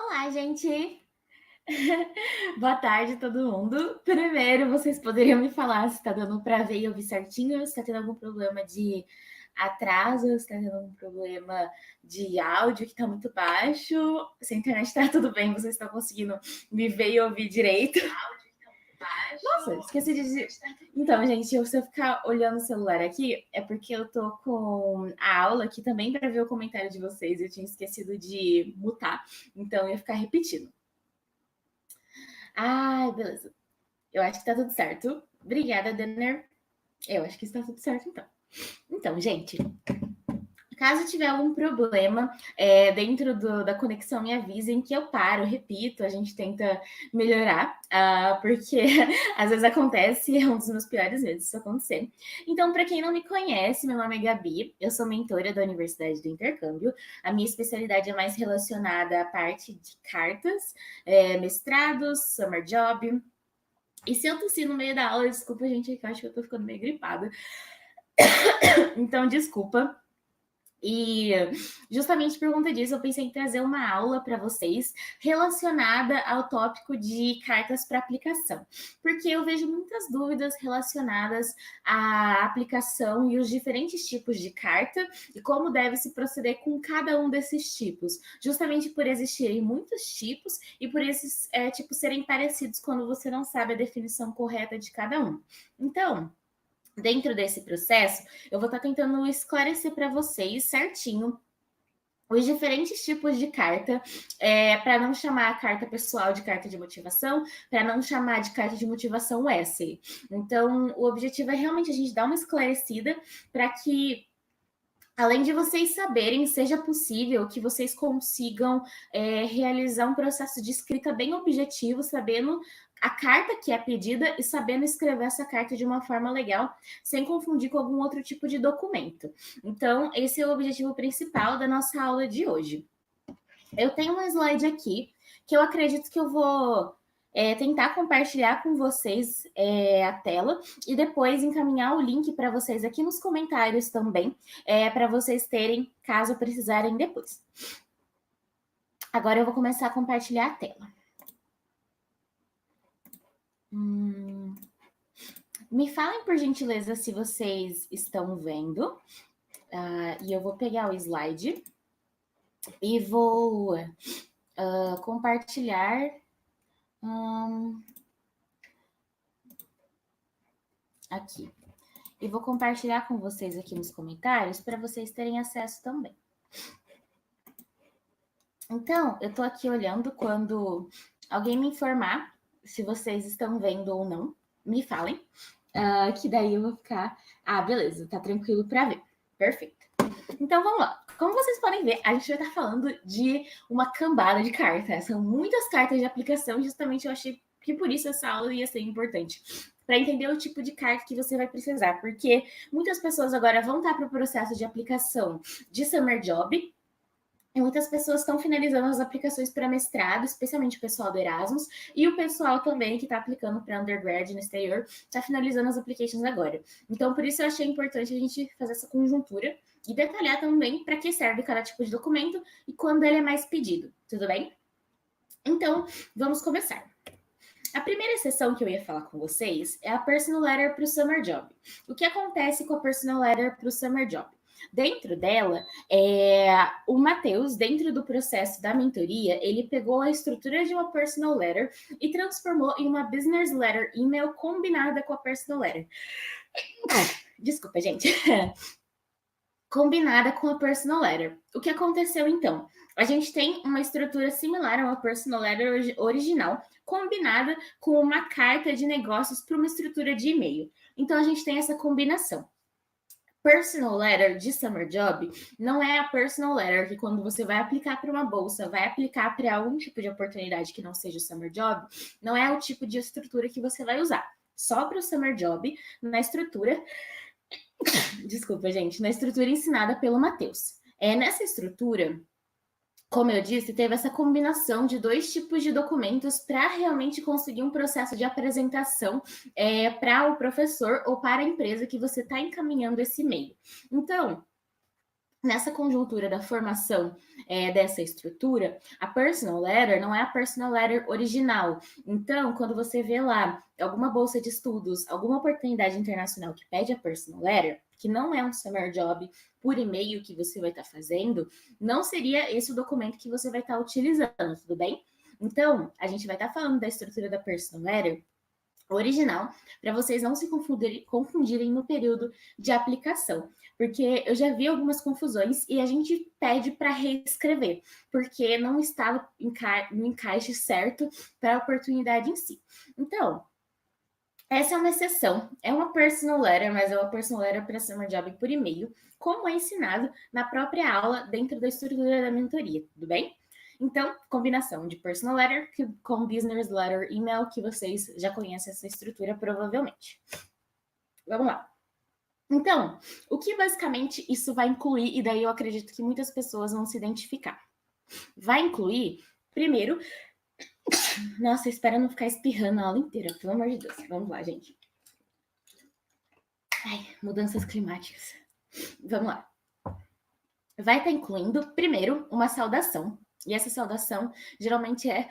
Olá, gente! Boa tarde, todo mundo. Primeiro, vocês poderiam me falar se tá dando para ver e ouvir certinho, se tá tendo algum problema de atraso, se tá tendo algum problema de áudio que tá muito baixo, se a internet tá tudo bem, vocês estão conseguindo me ver e ouvir direito. Nossa, esqueci de dizer. Então, gente, se eu ficar olhando o celular aqui, é porque eu tô com a aula aqui também para ver o comentário de vocês. Eu tinha esquecido de mutar, então eu ia ficar repetindo. Ai, beleza. Eu acho que tá tudo certo. Obrigada, Denner. Eu acho que está tudo certo, então. Então, gente, caso tiver algum problema dentro da conexão, me avisem que eu paro, repito, a gente tenta melhorar, porque às vezes acontece, é um dos meus piores medos isso acontecer. Então, para quem não me conhece, meu nome é Gabi, eu sou mentora da Universidade do Intercâmbio. A minha especialidade é mais relacionada à parte de cartas, mestrados, summer job. E se eu tossir no meio da aula, desculpa, gente, que eu acho que eu tô ficando meio gripada. Então, desculpa. E justamente por conta disso, eu pensei em trazer uma aula para vocês relacionada ao tópico de cartas para aplicação, porque eu vejo muitas dúvidas relacionadas à aplicação e os diferentes tipos de carta e como deve se proceder com cada um desses tipos, justamente por existirem muitos tipos e por esses tipos serem parecidos quando você não sabe a definição correta de cada um. Então, dentro desse processo, eu vou estar tentando esclarecer para vocês certinho os diferentes tipos de carta, para não chamar a carta pessoal de carta de motivação, para não chamar de carta de motivação essay. Então, o objetivo é realmente a gente dar uma esclarecida para que, além de vocês saberem, seja possível que vocês consigam realizar um processo de escrita bem objetivo, sabendo a carta que é pedida e sabendo escrever essa carta de uma forma legal, sem confundir com algum outro tipo de documento. Então, esse é o objetivo principal da nossa aula de hoje. Eu tenho um slide aqui que eu acredito que eu vou tentar compartilhar com vocês a tela e depois encaminhar o link para vocês aqui nos comentários também, para vocês terem, caso precisarem depois. Agora eu vou começar a compartilhar a tela. Me falem, por gentileza, se vocês estão vendo. E eu vou pegar o slide e vou compartilhar. Aqui. E vou compartilhar com vocês aqui nos comentários para vocês terem acesso também. Então, eu estou aqui olhando, quando alguém me informar se vocês estão vendo ou não, me falem, que daí eu vou ficar, beleza, tá tranquilo para ver. Perfeito. Então, vamos lá. Como vocês podem ver, a gente vai estar falando de uma cambada de cartas. São muitas cartas de aplicação, justamente eu achei que por isso essa aula ia ser importante, para entender o tipo de carta que você vai precisar, porque muitas pessoas agora vão estar para o processo de aplicação de Summer Job, e muitas pessoas estão finalizando as aplicações para mestrado, especialmente o pessoal do Erasmus, e o pessoal também que está aplicando para undergrad no exterior, está finalizando as applications agora. Então, por isso eu achei importante a gente fazer essa conjuntura e detalhar também para que serve cada tipo de documento e quando ele é mais pedido, tudo bem? Então, vamos começar. A primeira sessão que eu ia falar com vocês é a Personal Letter para o Summer Job. O que acontece com a Personal Letter para o Summer Job? Dentro dela, o Matheus, dentro do processo da mentoria, ele pegou a estrutura de uma Personal Letter e transformou em uma Business Letter email combinada com a Personal Letter. Desculpa, gente. Combinada com a Personal Letter. O que aconteceu, então? A gente tem uma estrutura similar a uma Personal Letter original, combinada com uma carta de negócios para uma estrutura de e-mail. Então, a gente tem essa combinação. Personal Letter de Summer Job não é a Personal Letter que, quando você vai aplicar para uma bolsa, vai aplicar para algum tipo de oportunidade que não seja o Summer Job, não é o tipo de estrutura que você vai usar. Só para o Summer Job, na estrutura... Desculpa, gente. Na estrutura ensinada pelo Matheus. Nessa estrutura, como eu disse, teve essa combinação de dois tipos de documentos para realmente conseguir um processo de apresentação para o professor ou para a empresa que você está encaminhando esse e-mail. Então, nessa conjuntura da formação dessa estrutura, a personal letter não é a personal letter original. Então, quando você vê lá alguma bolsa de estudos, alguma oportunidade internacional que pede a personal letter, que não é um summer job por e-mail que você vai estar fazendo, não seria esse o documento que você vai estar utilizando, tudo bem? Então, a gente vai estar falando da estrutura da personal letter original, para vocês não se confundirem no período de aplicação, porque eu já vi algumas confusões e a gente pede para reescrever, porque não estava no encaixe certo para a oportunidade em si. Então, essa é uma exceção, é uma personal letter, mas é uma personal letter para summer job por e-mail, como é ensinado na própria aula dentro da estrutura da mentoria, tudo bem? Então, combinação de personal letter com business letter email, que vocês já conhecem essa estrutura provavelmente. Vamos lá. Então, o que basicamente isso vai incluir, e daí eu acredito que muitas pessoas vão se identificar. Vai incluir, primeiro, nossa, espera não ficar espirrando a aula inteira, pelo amor de Deus. Vamos lá, gente. Ai, mudanças climáticas. Vamos lá. Vai estar incluindo, primeiro, uma saudação. E essa saudação geralmente é.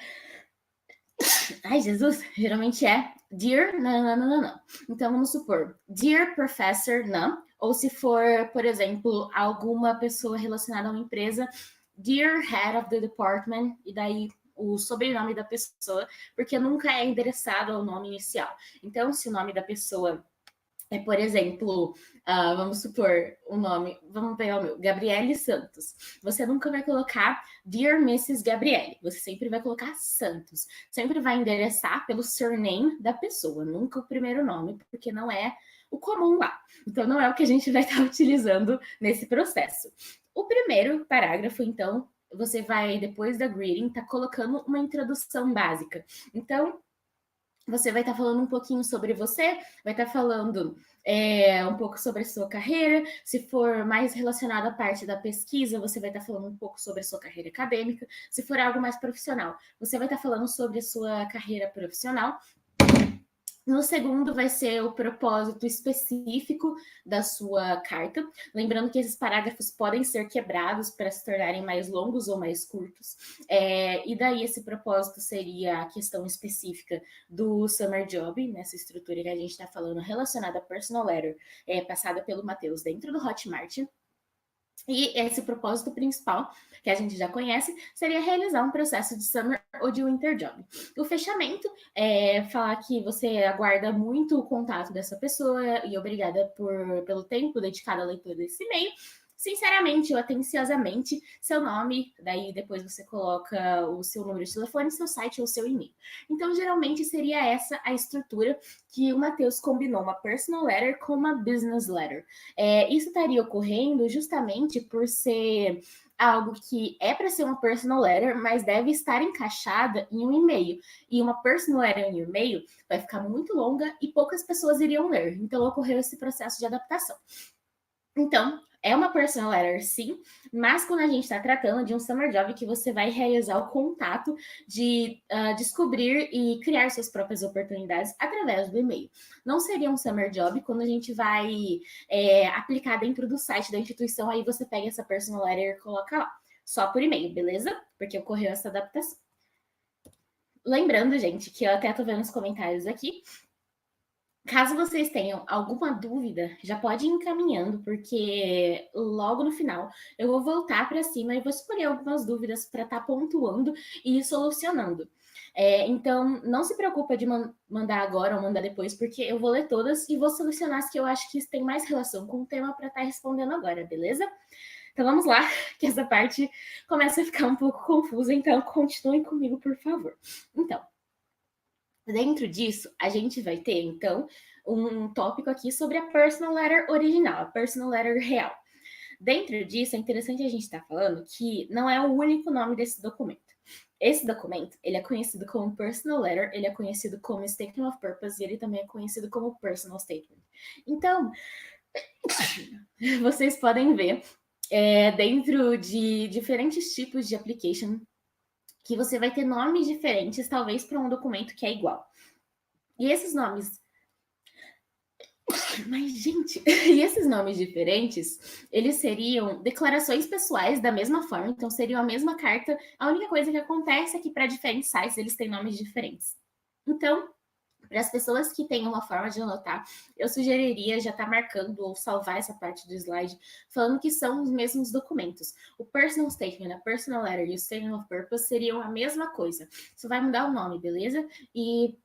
Ai, Jesus! Geralmente é Dear. Não. Então vamos supor, Dear Professor, não. Ou se for, por exemplo, alguma pessoa relacionada a uma empresa, Dear Head of the Department, e daí o sobrenome da pessoa, porque nunca é endereçado ao nome inicial. Então, se o nome da pessoa por exemplo, vamos supor o nome, vamos pegar o meu, Gabriele Santos. Você nunca vai colocar Dear Mrs. Gabriele, você sempre vai colocar Santos. Sempre vai endereçar pelo surname da pessoa, nunca o primeiro nome, porque não é o comum lá. Então, não é o que a gente vai estar utilizando nesse processo. O primeiro parágrafo, então, você vai, depois da greeting, tá colocando uma introdução básica. Então, você vai estar falando um pouquinho sobre você, vai estar falando um pouco sobre a sua carreira. Se for mais relacionado à parte da pesquisa, você vai estar falando um pouco sobre a sua carreira acadêmica. Se for algo mais profissional, você vai estar falando sobre a sua carreira profissional. No segundo, vai ser o propósito específico da sua carta. Lembrando que esses parágrafos podem ser quebrados para se tornarem mais longos ou mais curtos. E daí, esse propósito seria a questão específica do Summer Job, nessa estrutura que a gente está falando, relacionada à Personal Letter, passada pelo Matheus dentro do Hotmart. E esse propósito principal, que a gente já conhece, seria realizar um processo de summer ou de winter job. O fechamento é falar que você aguarda muito o contato dessa pessoa e obrigada pelo tempo dedicado à leitura desse e-mail. Sinceramente ou atenciosamente, seu nome, daí depois você coloca o seu número de telefone, seu site ou seu e-mail. Então, geralmente seria essa a estrutura que o Matheus combinou, uma personal letter com uma business letter. Isso estaria ocorrendo justamente por ser algo que é para ser uma personal letter, mas deve estar encaixada em um e-mail. E uma personal letter em um e-mail vai ficar muito longa e poucas pessoas iriam ler. Então, ocorreu esse processo de adaptação. Então, é uma personal letter, sim, mas quando a gente está tratando de um summer job que você vai realizar o contato de descobrir e criar suas próprias oportunidades através do e-mail. Não seria um summer job quando a gente vai aplicar dentro do site da instituição, aí você pega essa personal letter e coloca lá, só por e-mail, beleza? Porque ocorreu essa adaptação. Lembrando, gente, que eu até tô vendo os comentários aqui, caso vocês tenham alguma dúvida, já pode ir encaminhando, porque logo no final eu vou voltar para cima e vou escolher algumas dúvidas para estar pontuando e ir solucionando. Então, não se preocupa de mandar agora ou mandar depois, porque eu vou ler todas e vou selecionar as que eu acho que têm mais relação com o tema para estar respondendo agora, beleza? Então vamos lá, que essa parte começa a ficar um pouco confusa, então continuem comigo, por favor. Então, dentro disso, a gente vai ter, então, um tópico aqui sobre a personal letter original, a personal letter real. Dentro disso, é interessante a gente estar falando que não é o único nome desse documento. Esse documento, ele é conhecido como personal letter, ele é conhecido como statement of purpose e ele também é conhecido como personal statement. Então, vocês podem ver dentro de diferentes tipos de application que você vai ter nomes diferentes, talvez para um documento que é igual. E esses nomes Mas, gente, e esses nomes diferentes, eles seriam declarações pessoais da mesma forma, então seriam a mesma carta. A única coisa que acontece é que para diferentes sites eles têm nomes diferentes. Então, para as pessoas que têm uma forma de anotar, eu sugeriria já estar marcando ou salvar essa parte do slide, falando que são os mesmos documentos. O personal statement, a personal letter e o statement of purpose seriam a mesma coisa. Só vai mudar o nome, beleza? E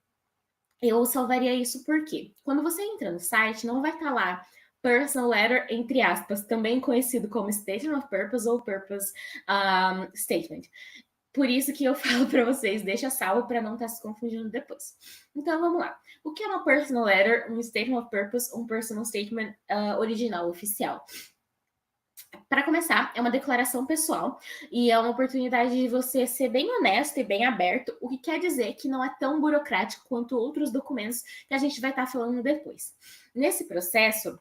eu salvaria isso porque quando você entra no site, não vai estar lá personal letter, entre aspas, também conhecido como statement of purpose ou purpose statement. Por isso que eu falo para vocês, deixa salvo para não estar se confundindo depois. Então vamos lá. O que é uma personal letter, um statement of purpose, um personal statement original, oficial? Para começar, é uma declaração pessoal e é uma oportunidade de você ser bem honesto e bem aberto, o que quer dizer que não é tão burocrático quanto outros documentos que a gente vai estar falando depois. Nesse processo,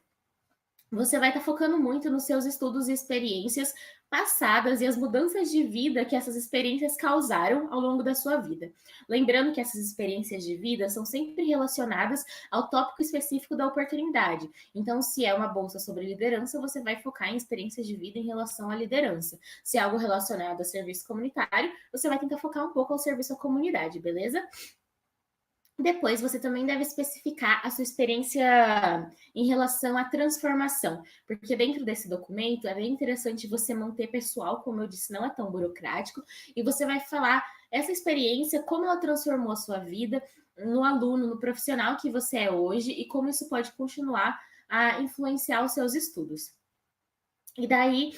você vai estar focando muito nos seus estudos e experiências passadas e as mudanças de vida que essas experiências causaram ao longo da sua vida. Lembrando que essas experiências de vida são sempre relacionadas ao tópico específico da oportunidade. Então, se é uma bolsa sobre liderança, você vai focar em experiências de vida em relação à liderança. Se é algo relacionado a serviço comunitário, você vai tentar focar um pouco ao serviço à comunidade, beleza? Depois, você também deve especificar a sua experiência em relação à transformação, porque dentro desse documento é bem interessante você manter pessoal, como eu disse, não é tão burocrático, e você vai falar essa experiência, como ela transformou a sua vida no aluno, no profissional que você é hoje e como isso pode continuar a influenciar os seus estudos. E daí,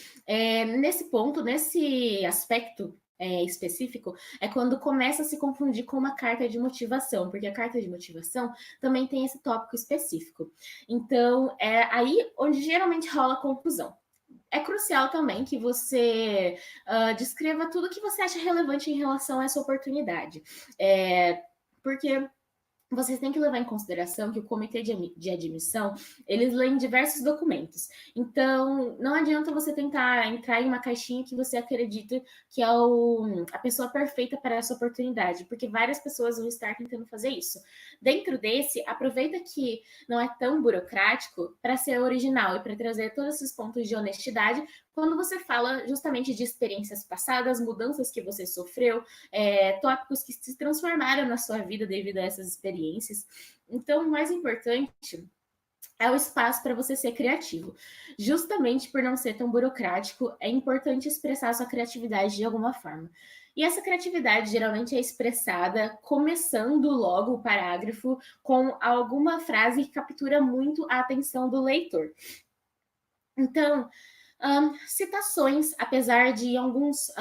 nesse ponto, nesse aspecto específico, é quando começa a se confundir com uma carta de motivação, porque a carta de motivação também tem esse tópico específico. Então, é aí onde geralmente rola confusão. É crucial também que você descreva tudo que você acha relevante em relação a essa oportunidade. Porque vocês têm que levar em consideração que o comitê de admissão, eles leem diversos documentos. Então, não adianta você tentar entrar em uma caixinha que você acredita que é a pessoa perfeita para essa oportunidade, porque várias pessoas vão estar tentando fazer isso. Dentro desse, aproveita que não é tão burocrático para ser original e para trazer todos esses pontos de honestidade quando você fala justamente de experiências passadas, mudanças que você sofreu, tópicos que se transformaram na sua vida devido a essas experiências. Então, o mais importante é o espaço para você ser criativo. Justamente por não ser tão burocrático, é importante expressar a sua criatividade de alguma forma. E essa criatividade geralmente é expressada começando logo o parágrafo com alguma frase que captura muito a atenção do leitor. Então, citações, apesar de em alguns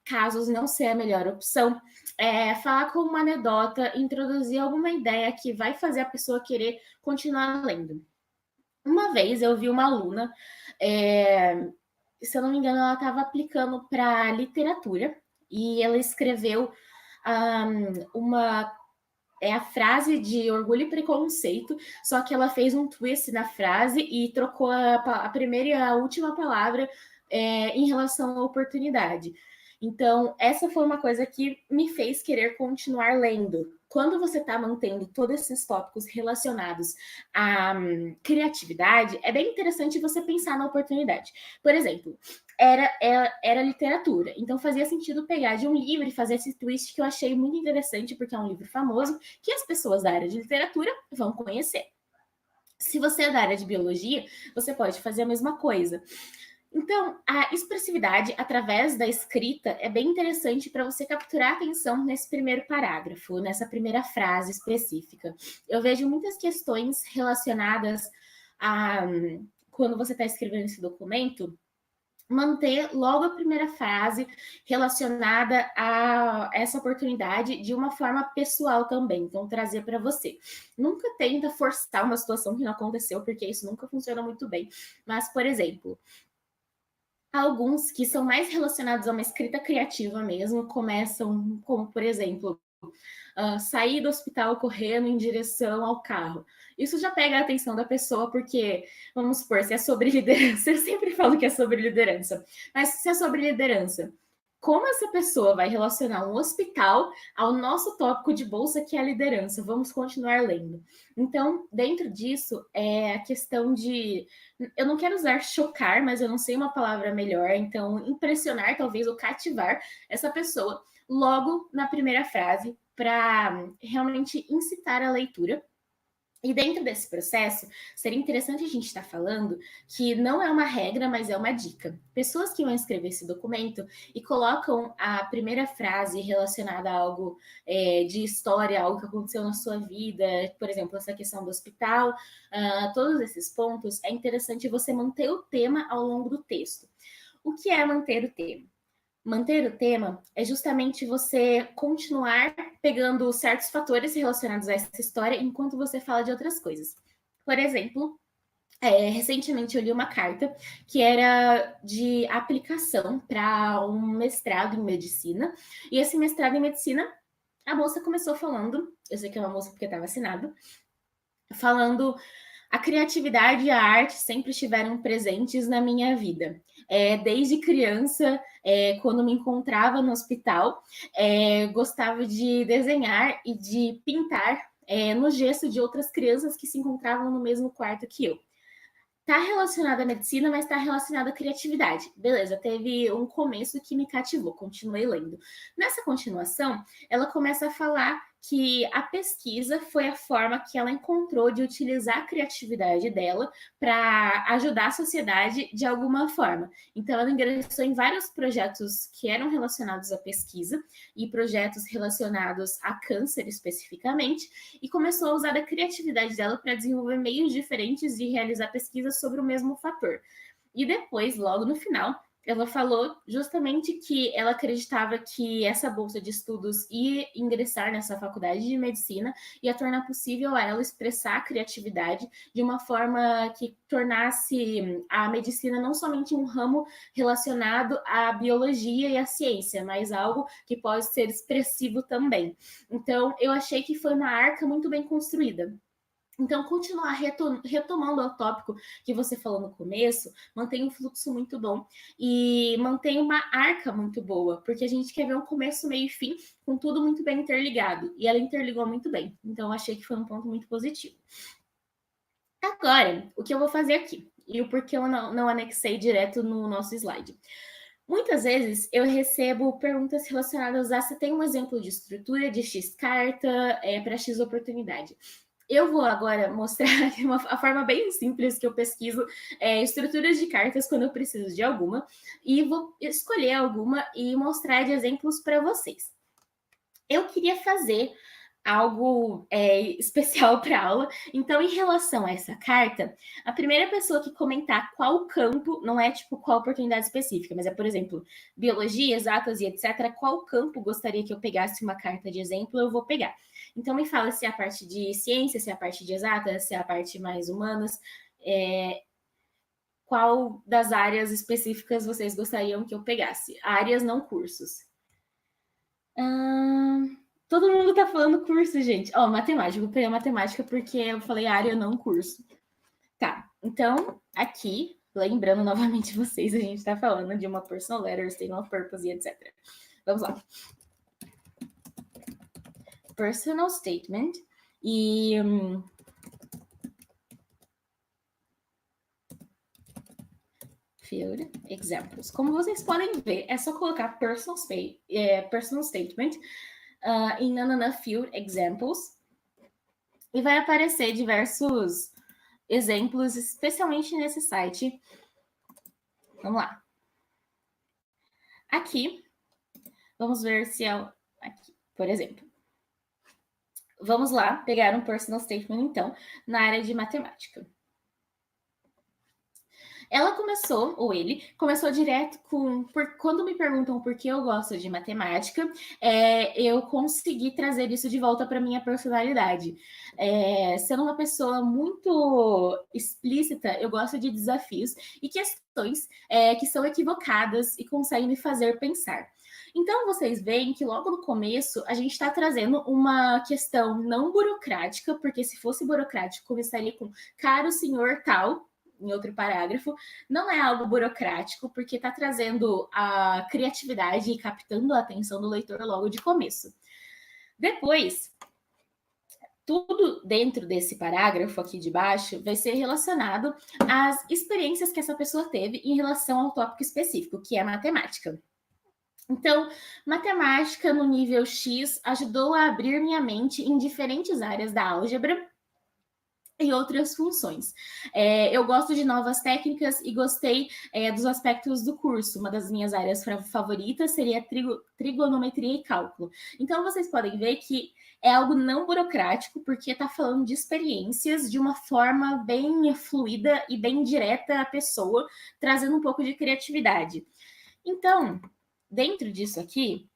casos não ser a melhor opção, falar com uma anedota, introduzir alguma ideia que vai fazer a pessoa querer continuar lendo. Uma vez eu vi uma aluna, se eu não me engano, ela estava aplicando para literatura e ela escreveu a frase de Orgulho e Preconceito, só que ela fez um twist na frase e trocou a primeira e a última palavra em relação à oportunidade. Então, essa foi uma coisa que me fez querer continuar lendo. Quando você está mantendo todos esses tópicos relacionados à criatividade, é bem interessante você pensar na oportunidade. Por exemplo, era literatura, então fazia sentido pegar de um livro e fazer esse twist que eu achei muito interessante, porque é um livro famoso que as pessoas da área de literatura vão conhecer. Se você é da área de biologia, você pode fazer a mesma coisa. Então, a expressividade através da escrita é bem interessante para você capturar a atenção nesse primeiro parágrafo, nessa primeira frase específica. Eu vejo muitas questões relacionadas a quando você está escrevendo esse documento, manter logo a primeira frase relacionada a essa oportunidade de uma forma pessoal também, então trazer para você. Nunca tenta forçar uma situação que não aconteceu, porque isso nunca funciona muito bem. Mas, por exemplo, alguns que são mais relacionados a uma escrita criativa mesmo, começam como, por exemplo, sair do hospital correndo em direção ao carro. Isso já pega a atenção da pessoa, porque, vamos supor, se é sobre liderança, eu sempre falo que é sobre liderança, mas se é sobre liderança, como essa pessoa vai relacionar um hospital ao nosso tópico de bolsa, que é a liderança. Vamos continuar lendo. Então, dentro disso, é a questão de... Eu não quero usar chocar, mas eu não sei uma palavra melhor. Então, impressionar, talvez, ou cativar essa pessoa logo na primeira frase, para realmente incitar a leitura. E dentro desse processo, seria interessante a gente estar falando que não é uma regra, mas é uma dica. Pessoas que vão escrever esse documento e colocam a primeira frase relacionada a algo de história, algo que aconteceu na sua vida, por exemplo, essa questão do hospital, todos esses pontos, é interessante você manter o tema ao longo do texto. O que é manter o tema? Manter o tema é justamente você continuar pegando certos fatores relacionados a essa história enquanto você fala de outras coisas. Por exemplo, recentemente eu li uma carta que era de aplicação para um mestrado em medicina, e esse mestrado em medicina, a moça começou falando, eu sei que é uma moça porque estava assinado, falando: a criatividade e a arte sempre estiveram presentes na minha vida. Desde criança, quando me encontrava no hospital, gostava de desenhar e de pintar no gesso de outras crianças que se encontravam no mesmo quarto que eu. Está relacionada à medicina, mas está relacionada à criatividade. Beleza, teve um começo que me cativou, continuei lendo. Nessa continuação, ela começa a falar que a pesquisa foi a forma que ela encontrou de utilizar a criatividade dela para ajudar a sociedade de alguma forma. Então, ela ingressou em vários projetos que eram relacionados à pesquisa e projetos relacionados a câncer especificamente, e começou a usar a criatividade dela para desenvolver meios diferentes de realizar pesquisas sobre o mesmo fator. E depois, logo no final, ela falou justamente que ela acreditava que essa bolsa de estudos ia ingressar nessa faculdade de medicina, ia tornar possível a ela expressar a criatividade de uma forma que tornasse a medicina não somente um ramo relacionado à biologia e à ciência, mas algo que pode ser expressivo também. Então, eu achei que foi uma arca muito bem construída. Então, continuar retomando o tópico que você falou no começo, mantém um fluxo muito bom e mantém uma arca muito boa, porque a gente quer ver um começo, meio e fim, com tudo muito bem interligado. E ela interligou muito bem. Então, eu achei que foi um ponto muito positivo. Agora, o que eu vou fazer aqui? E o porquê eu não anexei direto no nosso slide. Muitas vezes eu recebo perguntas relacionadas a se tem um exemplo de estrutura de X carta para X oportunidade. Eu vou agora mostrar a forma bem simples que eu pesquiso estruturas de cartas quando eu preciso de alguma, e vou escolher alguma e mostrar de exemplos para vocês. Eu queria fazer algo especial para aula. Então, em relação a essa carta, a primeira pessoa que comentar qual campo, não é tipo qual oportunidade específica, mas é, por exemplo, biologia, exatas e etc., qual campo gostaria que eu pegasse uma carta de exemplo, eu vou pegar. Então, me fala se é a parte de ciência, se é a parte de exatas, se é a parte mais humanas, qual das áreas específicas vocês gostariam que eu pegasse? Áreas, não cursos. Todo mundo tá falando curso, gente. Ó, matemática. Vou pegar matemática porque eu falei área, não curso. Tá, então, aqui, lembrando novamente vocês, a gente tá falando de uma personal letter, statement of purpose e etc. Vamos lá. Personal statement e... field examples. Como vocês podem ver, é só colocar personal statement em Nanana Field Examples e vai aparecer diversos exemplos, especialmente nesse site. Vamos lá. Aqui, vamos ver se é aqui, por exemplo. Vamos lá pegar um personal statement, então, na área de matemática. Ela começou, ou ele, começou direto com... Quando me perguntam por que eu gosto de matemática, eu consegui trazer isso de volta para minha personalidade. Sendo uma pessoa muito explícita, eu gosto de desafios e questões que são equivocadas e conseguem me fazer pensar. Então, vocês veem que logo no começo a gente está trazendo uma questão não burocrática, porque se fosse burocrático, começaria com caro senhor tal, em outro parágrafo, não é algo burocrático, porque está trazendo a criatividade e captando a atenção do leitor logo de começo. Depois, tudo dentro desse parágrafo aqui de baixo vai ser relacionado às experiências que essa pessoa teve em relação ao tópico específico, que é matemática. Então, matemática no nível X ajudou a abrir minha mente em diferentes áreas da álgebra e outras funções. Eu gosto de novas técnicas e gostei dos aspectos do curso. Uma das minhas áreas favoritas seria trigonometria e cálculo. Então, vocês podem ver que é algo não burocrático, porque está falando de experiências de uma forma bem fluida e bem direta à pessoa, trazendo um pouco de criatividade. Então, dentro disso aqui,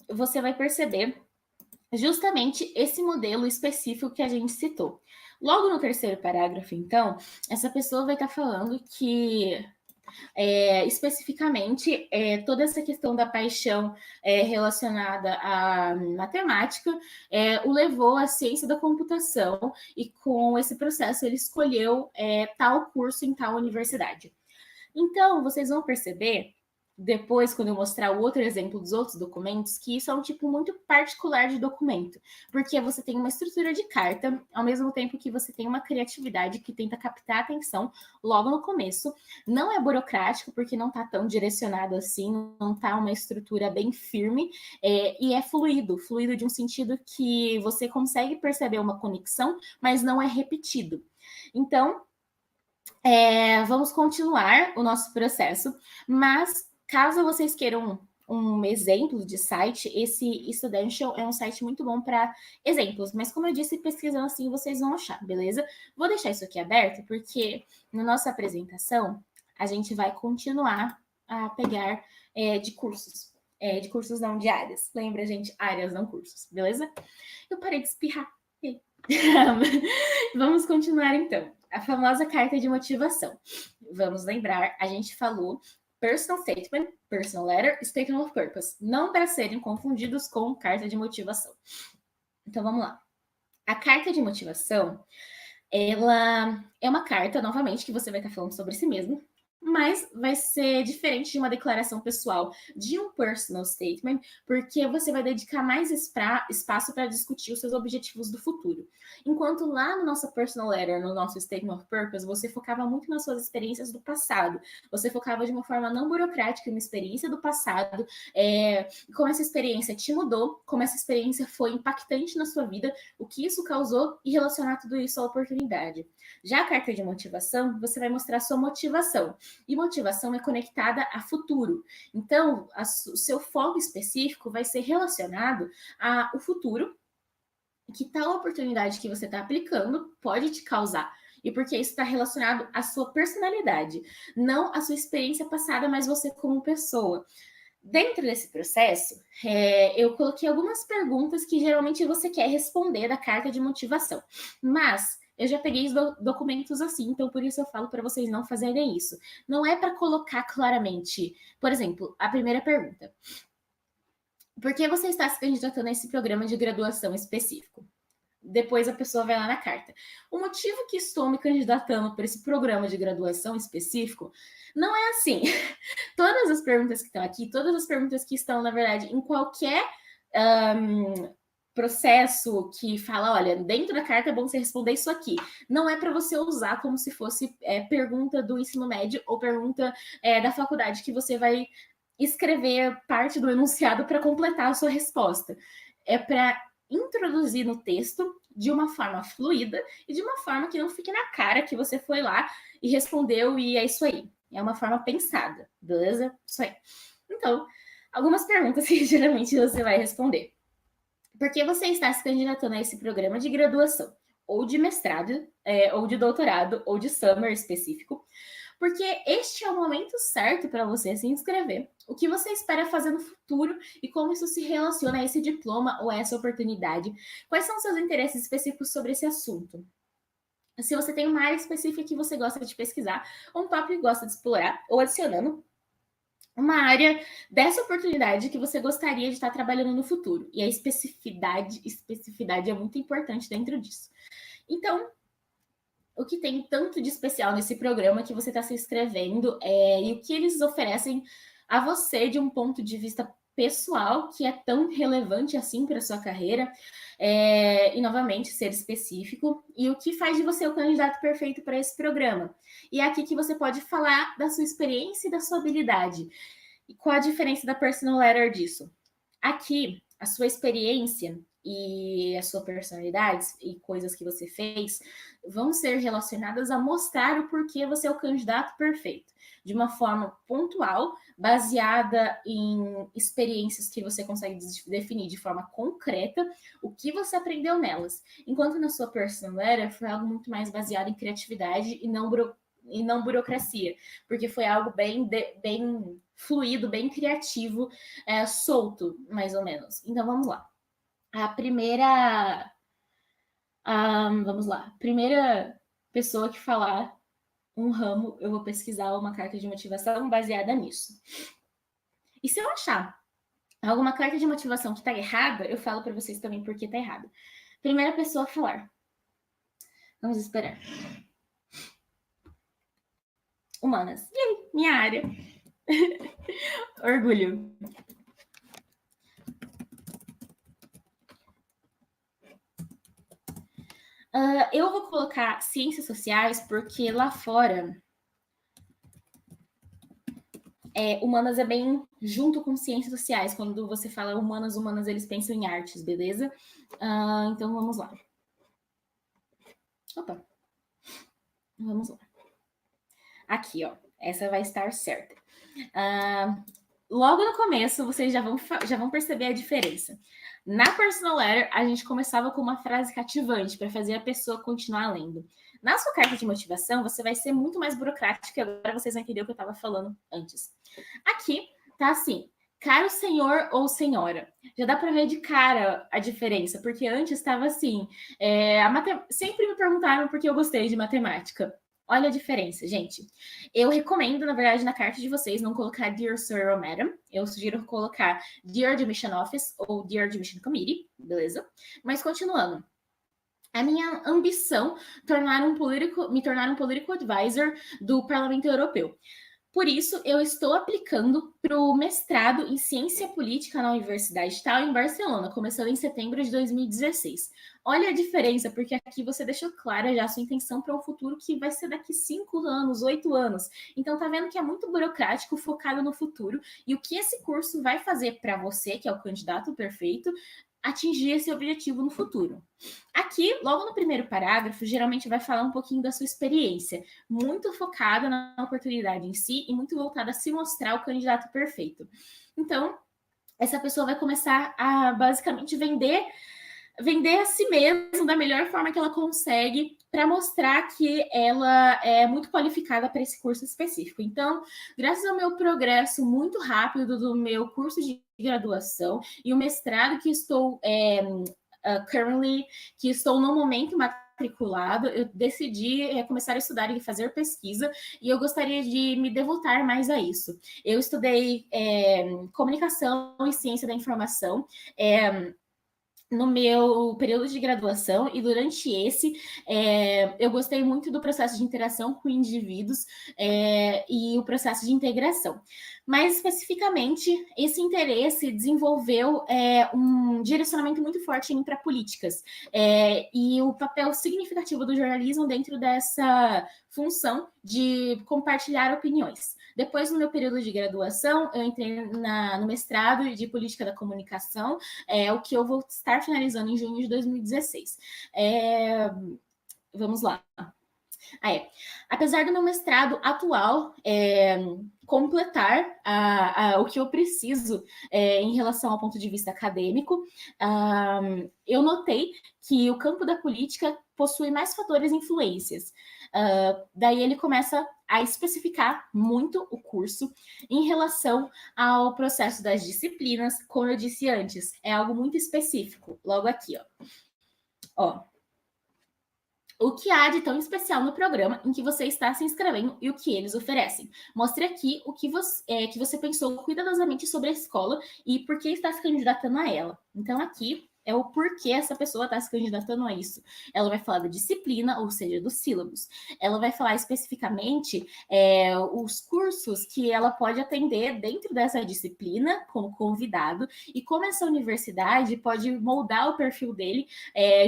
você vai perceber justamente esse modelo específico que a gente citou. Logo no terceiro parágrafo, então, essa pessoa vai estar falando que especificamente toda essa questão da paixão relacionada à matemática o levou à ciência da computação e com esse processo ele escolheu tal curso em tal universidade. Então, vocês vão perceber depois, quando eu mostrar o outro exemplo dos outros documentos, que isso é um tipo muito particular de documento, porque você tem uma estrutura de carta, ao mesmo tempo que você tem uma criatividade que tenta captar a atenção logo no começo. Não é burocrático, porque não está tão direcionado assim, não está uma estrutura bem firme, e é fluido de um sentido que você consegue perceber uma conexão, mas não é repetido. Então, vamos continuar o nosso processo, mas caso vocês queiram um exemplo de site, esse Studential é um site muito bom para exemplos, mas como eu disse, pesquisando assim vocês vão achar, beleza? Vou deixar isso aqui aberto, porque na nossa apresentação a gente vai continuar a pegar de cursos. De cursos não, de áreas. Lembra, gente? Áreas, não cursos, beleza? Eu parei de espirrar. Vamos continuar, então. A famosa carta de motivação. Vamos lembrar, a gente falou personal statement, personal letter, statement of purpose. Não para serem confundidos com carta de motivação. Então, vamos lá. A carta de motivação, ela é uma carta, novamente, que você vai estar falando sobre si mesmo, mas vai ser diferente de uma declaração pessoal, de um personal statement, porque você vai dedicar mais espaço para discutir os seus objetivos do futuro. Enquanto lá no nosso personal letter, no nosso statement of purpose, você focava muito nas suas experiências do passado. Você focava de uma forma não burocrática uma experiência do passado, como essa experiência te mudou, como essa experiência foi impactante na sua vida, o que isso causou e relacionar tudo isso à oportunidade. Já a carta de motivação, você vai mostrar a sua motivação. E motivação é conectada a futuro. Então, o seu foco específico vai ser relacionado ao futuro, que tal oportunidade que você está aplicando pode te causar. E porque isso está relacionado à sua personalidade, não à sua experiência passada, mas você como pessoa. Dentro desse processo, eu coloquei algumas perguntas que geralmente você quer responder da carta de motivação. Mas eu já peguei os documentos assim, então por isso eu falo para vocês não fazerem isso. Não é para colocar claramente. Por exemplo, a primeira pergunta. Por que você está se candidatando a esse programa de graduação específico? Depois a pessoa vai lá na carta. O motivo que estou me candidatando para esse programa de graduação específico não é assim. Todas as perguntas que estão aqui, todas as perguntas que estão, na verdade, em qualquer processo que fala, olha, dentro da carta é bom você responder isso aqui. Não é para você usar como se fosse pergunta do ensino médio ou pergunta da faculdade que você vai escrever parte do enunciado para completar a sua resposta. É para introduzir no texto de uma forma fluida e de uma forma que não fique na cara que você foi lá e respondeu e é isso aí. É uma forma pensada, beleza? Isso aí. Então, algumas perguntas que geralmente você vai responder. Por que você está se candidatando a esse programa de graduação? Ou de mestrado, ou de doutorado, ou de summer específico? Porque este é o momento certo para você se inscrever. O que você espera fazer no futuro e como isso se relaciona a esse diploma ou a essa oportunidade? Quais são seus interesses específicos sobre esse assunto? Se você tem uma área específica que você gosta de pesquisar, ou um tópico que gosta de explorar, ou adicionando uma área dessa oportunidade que você gostaria de estar trabalhando no futuro. E a especificidade é muito importante dentro disso. Então, o que tem tanto de especial nesse programa que você está se inscrevendo e o que eles oferecem a você de um ponto de vista pessoal que é tão relevante assim para sua carreira e novamente ser específico e o que faz de você o candidato perfeito para esse programa. E é aqui que você pode falar da sua experiência e da sua habilidade. E qual a diferença da personal letter disso? Aqui, a sua experiência e a sua personalidade e coisas que você fez vão ser relacionadas a mostrar o porquê você é o candidato perfeito, de uma forma pontual, baseada em experiências que você consegue definir de forma concreta o que você aprendeu nelas. Enquanto na sua personal letter foi algo muito mais baseado em criatividade e não burocracia, porque foi algo bem fluido, bem criativo, solto, mais ou menos. Então vamos lá. A primeira. Vamos lá. Primeira pessoa que falar um ramo, eu vou pesquisar uma carta de motivação baseada nisso. E se eu achar alguma carta de motivação que está errada, eu falo para vocês também porque está errada. Primeira pessoa a falar. Vamos esperar. Humanas. E aí, minha área. Orgulho. Eu vou colocar ciências sociais porque lá fora humanas é bem junto com ciências sociais. Quando você fala humanas, eles pensam em artes, beleza? Então vamos lá. Opa. Vamos lá. Aqui, ó. Essa vai estar certa. Logo no começo, vocês já vão perceber a diferença. Na personal letter, a gente começava com uma frase cativante para fazer a pessoa continuar lendo. Na sua carta de motivação, você vai ser muito mais burocrático e agora vocês vão entender o que eu estava falando antes. Aqui tá assim, caro senhor ou senhora. Já dá para ver de cara a diferença, porque antes estava assim, sempre me perguntaram por que eu gostei de matemática. Olha a diferença, gente. Eu recomendo, na verdade, na carta de vocês, não colocar Dear Sir ou Madam. Eu sugiro colocar Dear Admission Office ou Dear Admission Committee, beleza? Mas continuando. A minha ambição me tornar um political advisor do Parlamento Europeu. Por isso, eu estou aplicando para o mestrado em Ciência Política na Universidade Tal em Barcelona, começando em setembro de 2016. Olha a diferença, porque aqui você deixou clara já a sua intenção para um futuro que vai ser daqui 5 anos, 8 anos. Então, tá vendo que é muito burocrático, focado no futuro, e o que esse curso vai fazer para você, que é o candidato perfeito, atingir esse objetivo no futuro. Aqui, logo no primeiro parágrafo, geralmente vai falar um pouquinho da sua experiência, muito focada na oportunidade em si e muito voltada a se mostrar o candidato perfeito. Então, essa pessoa vai começar a basicamente vender a si mesma da melhor forma que ela consegue para mostrar que ela é muito qualificada para esse curso específico. Então, graças ao meu progresso muito rápido do meu curso de graduação e o mestrado que estou que estou no momento matriculado, eu decidi começar a estudar e fazer pesquisa, e eu gostaria de me devotar mais a isso. Eu estudei comunicação e ciência da informação, no meu período de graduação, e durante esse, eu gostei muito do processo de interação com indivíduos e o processo de integração. Mais especificamente, esse interesse desenvolveu um direcionamento muito forte para políticas e o papel significativo do jornalismo dentro dessa função de compartilhar opiniões. Depois, no meu período de graduação, eu entrei no mestrado de Política da Comunicação, o que eu vou estar finalizando em junho de 2016. Vamos lá. Apesar do meu mestrado atual completar o que eu preciso em relação ao ponto de vista acadêmico, eu notei que o campo da política possui mais fatores e influências. Daí ele começa a especificar muito o curso em relação ao processo das disciplinas, como eu disse antes, é algo muito específico, logo aqui, ó. O que há de tão especial no programa em que você está se inscrevendo e o que eles oferecem? Mostre aqui o que você pensou cuidadosamente sobre a escola e por que está se candidatando a ela. Então, aqui é o porquê essa pessoa está se candidatando a isso. Ela vai falar da disciplina, ou seja, dos sílabos. Ela vai falar especificamente os cursos que ela pode atender dentro dessa disciplina como convidado e como essa universidade pode moldar o perfil dele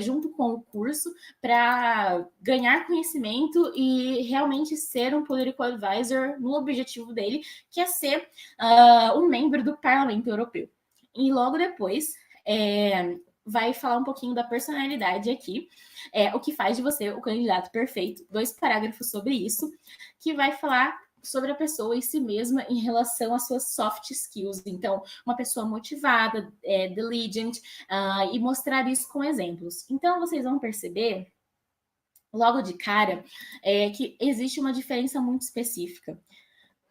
junto com o curso para ganhar conhecimento e realmente ser um political advisor no objetivo dele, que é ser um membro do Parlamento Europeu. E logo depois vai falar um pouquinho da personalidade aqui, o que faz de você o candidato perfeito, 2 parágrafos sobre isso, que vai falar sobre a pessoa em si mesma em relação às suas soft skills. Então, uma pessoa motivada, diligent, e mostrar isso com exemplos. Então, vocês vão perceber, logo de cara, que existe uma diferença muito específica.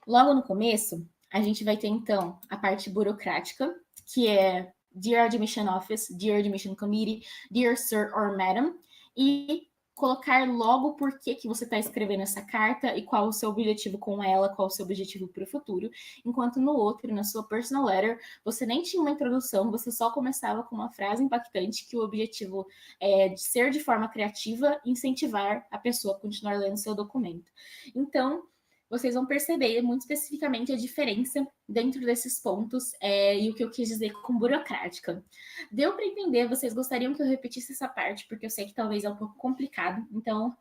Logo no começo, a gente vai ter, então, a parte burocrática, que é Dear Admission Office, Dear Admission Committee, Dear Sir or Madam, e colocar logo por que você está escrevendo essa carta e qual o seu objetivo com ela, qual o seu objetivo para o futuro. Enquanto no outro, na sua personal letter, você nem tinha uma introdução, você só começava com uma frase impactante que o objetivo é de ser de forma criativa e incentivar a pessoa a continuar lendo seu documento. Então, vocês vão perceber muito especificamente a diferença dentro desses pontos e o que eu quis dizer com burocrática. Deu para entender? Vocês gostariam que eu repetisse essa parte, porque eu sei que talvez é um pouco complicado, então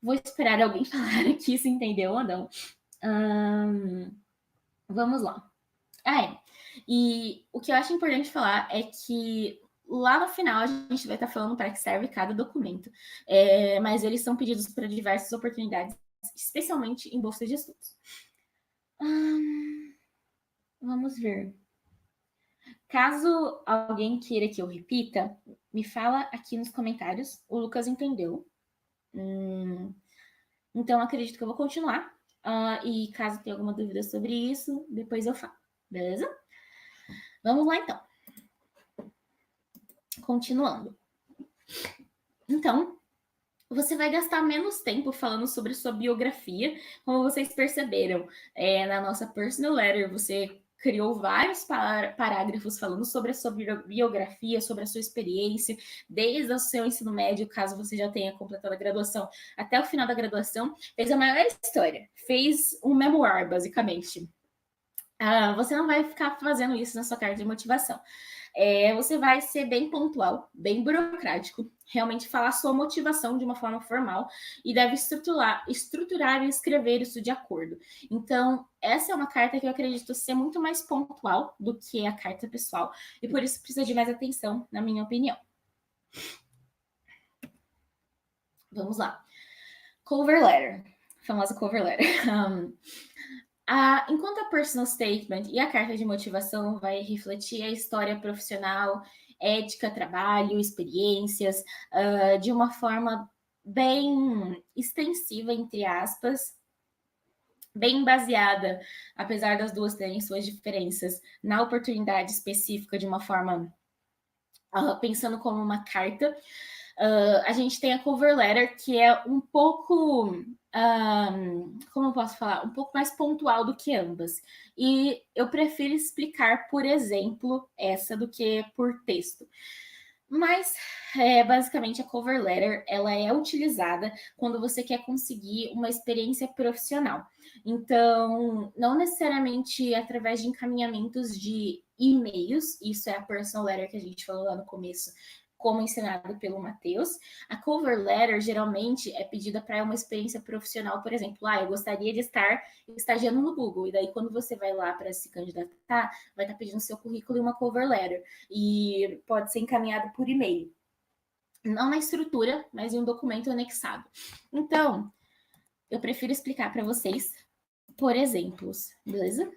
vou esperar alguém falar aqui se entendeu ou não. Vamos lá. E o que eu acho importante falar é que lá no final a gente vai estar falando para que serve cada documento, mas eles são pedidos para diversas oportunidades, especialmente em bolsa de estudos. Vamos ver. Caso alguém queira que eu repita, me fala aqui nos comentários. O Lucas entendeu. Então, acredito que eu vou continuar. E caso tenha alguma dúvida sobre isso, depois eu falo. Beleza? Vamos lá, então. Continuando. Então, você vai gastar menos tempo falando sobre sua biografia, como vocês perceberam. Na nossa personal letter, você criou vários parágrafos falando sobre a sua biografia, sobre a sua experiência, desde o seu ensino médio, caso você já tenha completado a graduação, até o final da graduação, fez a maior história, fez um memoir, basicamente. Você não vai ficar fazendo isso na sua carta de motivação. Você vai ser bem pontual, bem burocrático, realmente falar sua motivação de uma forma formal e deve estruturar e escrever isso de acordo. Então, essa é uma carta que eu acredito ser muito mais pontual do que a carta pessoal e por isso precisa de mais atenção, na minha opinião. Vamos lá. Cover letter, famosa cover letter. Enquanto a personal statement e a carta de motivação vai refletir a história profissional, ética, trabalho, experiências, de uma forma bem extensiva, entre aspas, bem baseada, apesar das duas terem suas diferenças, na oportunidade específica de uma forma pensando como uma carta. A gente tem a cover letter, que é um pouco, como eu posso falar, um pouco mais pontual do que ambas. E eu prefiro explicar por exemplo essa do que por texto. Mas, basicamente, a cover letter, ela é utilizada quando você quer conseguir uma experiência profissional. Então, não necessariamente através de encaminhamentos de e-mails, isso é a personal letter que a gente falou lá no começo, como ensinado pelo Matheus. A cover letter geralmente é pedida para uma experiência profissional, por exemplo, eu gostaria de estar estagiando no Google, e daí quando você vai lá para se candidatar, vai estar pedindo seu currículo e uma cover letter, e pode ser encaminhado por e-mail. Não na estrutura, mas em um documento anexado. Então, eu prefiro explicar para vocês por exemplos, beleza?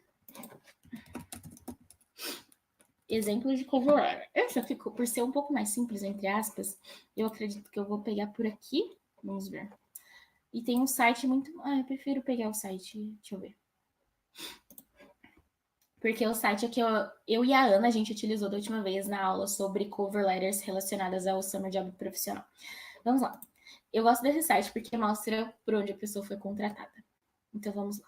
Exemplos de cover letter. Essa ficou, por ser um pouco mais simples, entre aspas, eu acredito que eu vou pegar por aqui. Vamos ver. E tem um site muito... eu prefiro pegar o site. Deixa eu ver. Porque o site é que eu e a Ana, a gente utilizou da última vez na aula sobre cover letters relacionadas ao Summer Job profissional. Vamos lá. Eu gosto desse site porque mostra por onde a pessoa foi contratada. Então, vamos lá.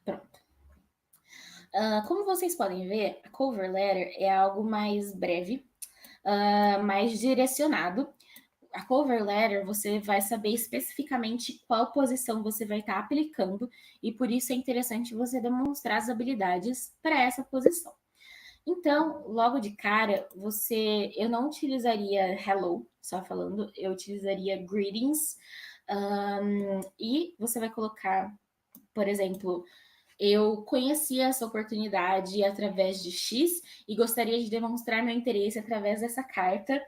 Pronto. Como vocês podem ver, a cover letter é algo mais breve, mais direcionado. A cover letter, você vai saber especificamente qual posição você vai estar aplicando, e por isso é interessante você demonstrar as habilidades para essa posição. Então, logo de cara, eu não utilizaria hello, só falando, eu utilizaria greetings, e você vai colocar, por exemplo, eu conheci essa oportunidade através de X e gostaria de demonstrar meu interesse através dessa carta.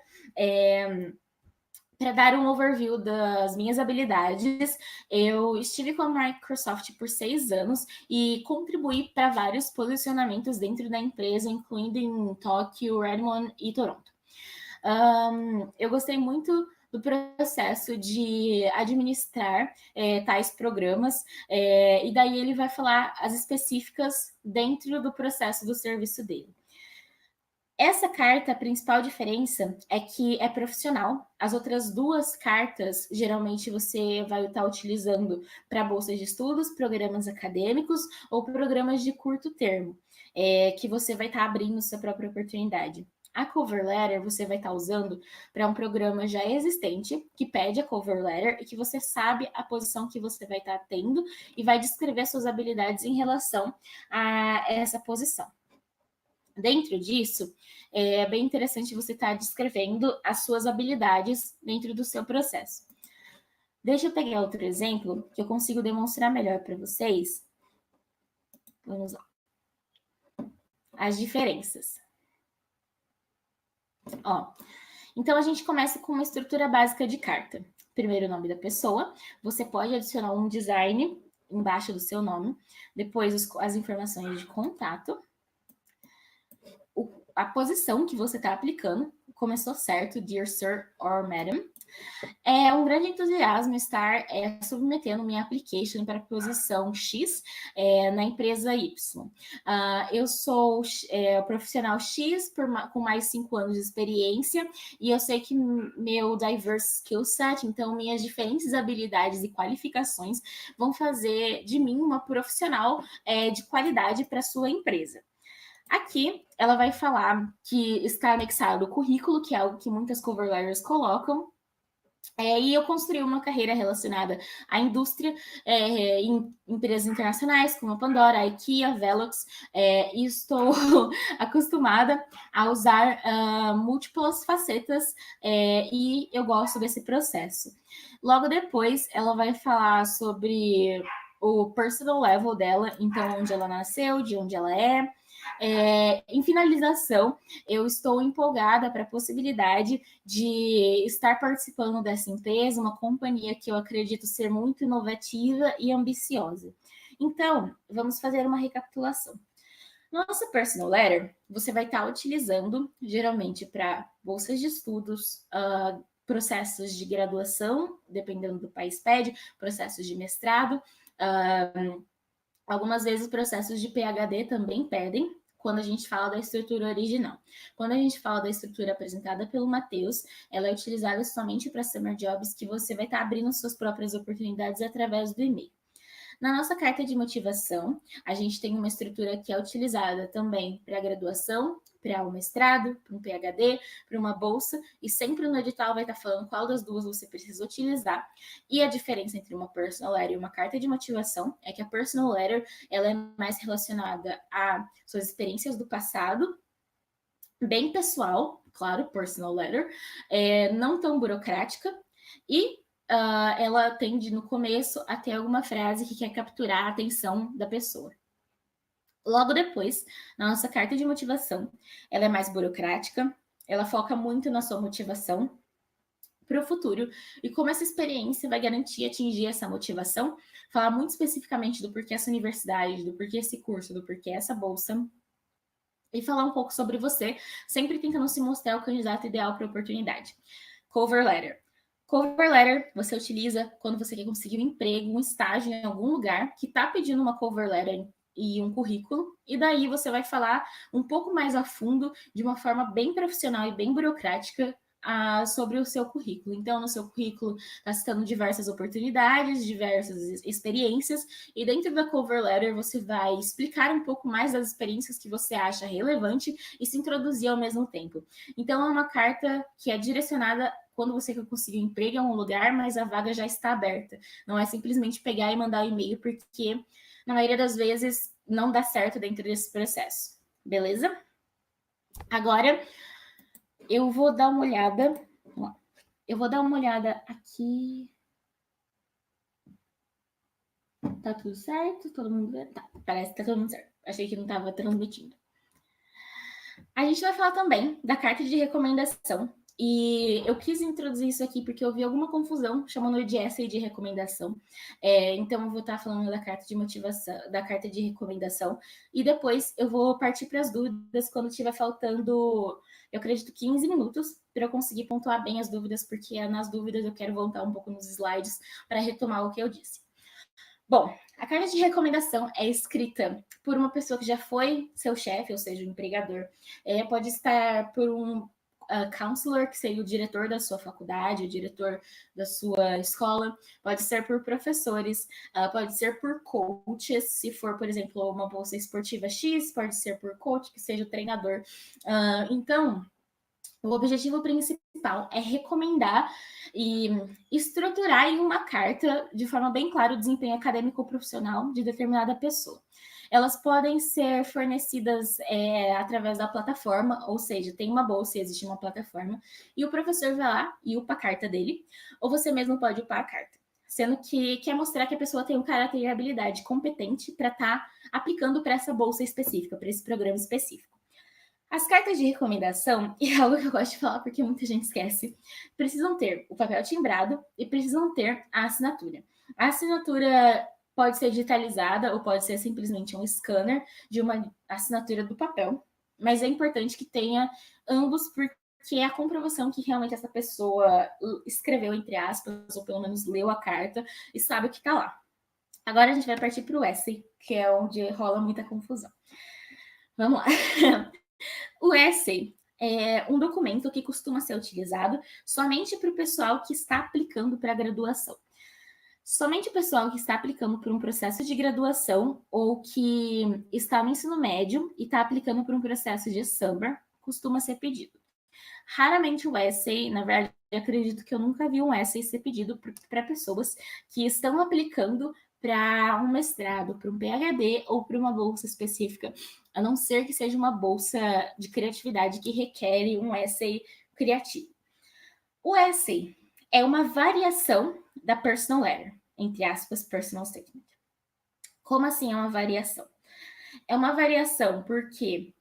Para dar um overview das minhas habilidades, eu estive com a Microsoft por 6 anos e contribuí para vários posicionamentos dentro da empresa, incluindo em Tóquio, Redmond e Toronto. Eu gostei muito do processo de administrar tais programas, e daí ele vai falar as específicas dentro do processo do serviço dele. Essa carta, a principal diferença é que é profissional. As outras duas cartas, geralmente você vai estar utilizando para bolsas de estudos, programas acadêmicos ou programas de curto termo, que você vai estar abrindo sua própria oportunidade. A cover letter você vai estar usando para um programa já existente, que pede a cover letter e que você sabe a posição que você vai estar tendo e vai descrever suas habilidades em relação a essa posição. Dentro disso, é bem interessante você estar descrevendo as suas habilidades dentro do seu processo. Deixa eu pegar outro exemplo que eu consigo demonstrar melhor para vocês. Vamos lá. As diferenças. Ó, então a gente começa com uma estrutura básica de carta. Primeiro o nome da pessoa, você pode adicionar um design embaixo do seu nome, depois as informações de contato, a posição que você está aplicando, começou certo, Dear Sir or Madam. É um grande entusiasmo estar submetendo minha application para a posição X na empresa Y. Eu sou profissional X com mais 5 anos de experiência e eu sei que meu diverse skill set, então minhas diferentes habilidades e qualificações vão fazer de mim uma profissional de qualidade para a sua empresa. Aqui, ela vai falar que está anexado o currículo, que é algo que muitas cover letters colocam, e eu construí uma carreira relacionada à indústria em empresas internacionais, como a Pandora, a IKEA, Velox, e estou acostumada a usar múltiplas facetas e eu gosto desse processo. Logo depois, ela vai falar sobre o personal level dela, então onde ela nasceu, de onde ela é. Em finalização, eu estou empolgada para a possibilidade de estar participando dessa empresa, uma companhia que eu acredito ser muito inovativa e ambiciosa. Então, vamos fazer uma recapitulação. Nossa personal letter, você vai estar utilizando geralmente para bolsas de estudos, processos de graduação, dependendo do país pede, processos de mestrado, algumas vezes processos de PhD também pedem, quando a gente fala da estrutura original. Quando a gente fala da estrutura apresentada pelo Matheus, ela é utilizada somente para summer jobs, que você vai estar abrindo suas próprias oportunidades através do e-mail. Na nossa carta de motivação, a gente tem uma estrutura que é utilizada também para graduação, para um mestrado, para um PhD, para uma bolsa, e sempre no edital vai estar falando qual das duas você precisa utilizar. E a diferença entre uma personal letter e uma carta de motivação é que a personal letter ela é mais relacionada a suas experiências do passado, bem pessoal, claro, personal letter, não tão burocrática, e ela tende no começo a ter alguma frase que quer capturar a atenção da pessoa. Logo depois, na nossa carta de motivação, ela é mais burocrática, ela foca muito na sua motivação para o futuro e como essa experiência vai garantir atingir essa motivação, falar muito especificamente do porquê essa universidade, do porquê esse curso, do porquê essa bolsa, e falar um pouco sobre você, sempre tentando se mostrar o candidato ideal para a oportunidade. Cover letter. Cover letter você utiliza quando você quer conseguir um emprego, um estágio em algum lugar que está pedindo uma cover letter e um currículo, e daí você vai falar um pouco mais a fundo, de uma forma bem profissional e bem burocrática, sobre o seu currículo. Então, no seu currículo está citando diversas oportunidades, diversas experiências, e dentro da cover letter você vai explicar um pouco mais das experiências que você acha relevante e se introduzir ao mesmo tempo. Então, é uma carta que é direcionada quando você quer conseguir um emprego em algum lugar, mas a vaga já está aberta. Não é simplesmente pegar e mandar um e-mail, porque na maioria das vezes não dá certo dentro desse processo. Beleza? Agora, eu vou dar uma olhada. Eu vou dar uma olhada aqui. Tá tudo certo? Todo mundo vê? Tá, parece que tá todo mundo certo. Achei que não tava transmitindo. A gente vai falar também da carta de recomendação. E eu quis introduzir isso aqui porque eu vi alguma confusão chamando de essay de recomendação. Então eu vou estar falando da carta de motivação, da carta de recomendação. E depois eu vou partir para as dúvidas quando tiver faltando, eu acredito, 15 minutos para eu conseguir pontuar bem as dúvidas, porque nas dúvidas eu quero voltar um pouco nos slides para retomar o que eu disse. Bom, a carta de recomendação é escrita por uma pessoa que já foi seu chefe, ou seja, o empregador. Pode estar por um counselor, que seria o diretor da sua faculdade, o diretor da sua escola, pode ser por professores, pode ser por coaches, se for, por exemplo, uma bolsa esportiva X, pode ser por coach, que seja o treinador. Então, o objetivo principal é recomendar e estruturar em uma carta, de forma bem clara, o desempenho acadêmico ou profissional de determinada pessoa. Elas podem ser fornecidas através da plataforma, ou seja, tem uma bolsa e existe uma plataforma, e o professor vai lá e upa a carta dele, ou você mesmo pode upar a carta. Sendo que quer mostrar que a pessoa tem um caráter e habilidade competente para estar aplicando para essa bolsa específica, para esse programa específico. As cartas de recomendação, e é algo que eu gosto de falar porque muita gente esquece, precisam ter o papel timbrado e precisam ter a assinatura. A assinatura pode ser digitalizada ou pode ser simplesmente um scanner de uma assinatura do papel, mas é importante que tenha ambos, porque é a comprovação que realmente essa pessoa escreveu, entre aspas, ou pelo menos leu a carta e sabe o que está lá. Agora a gente vai partir para o essay, que é onde rola muita confusão. Vamos lá. O essay é um documento que costuma ser utilizado somente para o pessoal que está aplicando para a graduação. Somente o pessoal que está aplicando por um processo de graduação ou que está no ensino médio e está aplicando por um processo de summer costuma ser pedido. Raramente o essay, na verdade, acredito que eu nunca vi um essay ser pedido para pessoas que estão aplicando para um mestrado, para um PhD ou para uma bolsa específica, a não ser que seja uma bolsa de criatividade que requer um essay criativo. O essay é uma variação da personal letter, entre aspas, personal statement. Como assim é uma variação? É uma variação porque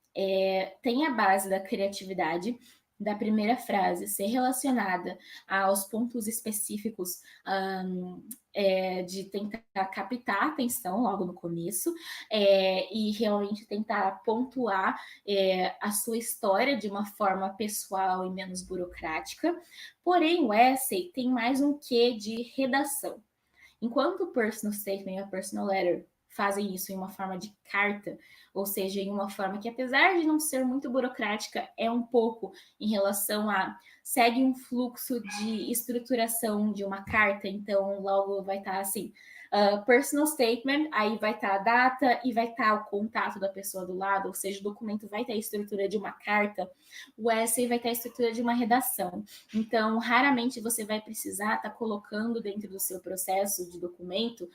tem a base da criatividade, da primeira frase ser relacionada aos pontos específicos de tentar captar a atenção logo no começo e realmente tentar pontuar a sua história de uma forma pessoal e menos burocrática. Porém, o essay tem mais um quê de redação. Enquanto o personal statement e a personal letter fazem isso em uma forma de carta, ou seja, em uma forma que, apesar de não ser muito burocrática, é um pouco em relação a segue um fluxo de estruturação de uma carta, então logo vai estar assim. Personal statement, aí vai estar a data e vai estar o contato da pessoa do lado, ou seja, o documento vai ter a estrutura de uma carta, o essay vai ter a estrutura de uma redação. Então, raramente você vai precisar estar colocando dentro do seu processo de documento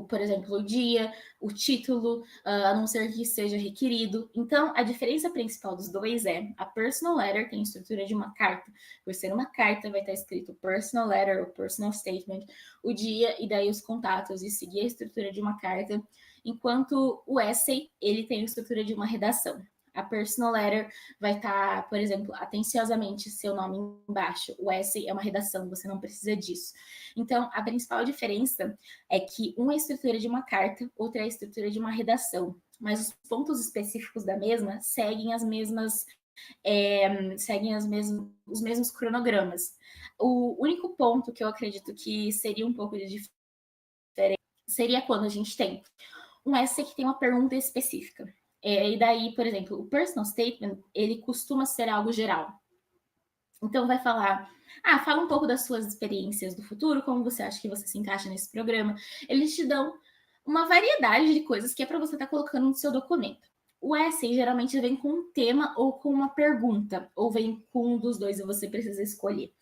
por exemplo, o dia, o título, a não ser que seja requerido. Então, a diferença principal dos dois é a personal letter tem a estrutura de uma carta. Por ser uma carta, vai estar escrito personal letter ou personal statement, o dia e daí os contatos e seguir a estrutura de uma carta, enquanto o essay, ele tem a estrutura de uma redação. A personal letter vai estar, por exemplo, atenciosamente seu nome embaixo. O essay é uma redação, você não precisa disso. Então, a principal diferença é que uma é a estrutura de uma carta, outra é a estrutura de uma redação. Mas os pontos específicos da mesma seguem os mesmos cronogramas. O único ponto que eu acredito que seria um pouco de diferença seria quando a gente tem um essay que tem uma pergunta específica. E daí, por exemplo, o personal statement, ele costuma ser algo geral. Então, vai falar, fala um pouco das suas experiências do futuro, como você acha que você se encaixa nesse programa. Eles te dão uma variedade de coisas que é para você estar colocando no seu documento. O essay geralmente vem com um tema ou com uma pergunta, ou vem com um dos dois e você precisa escolher.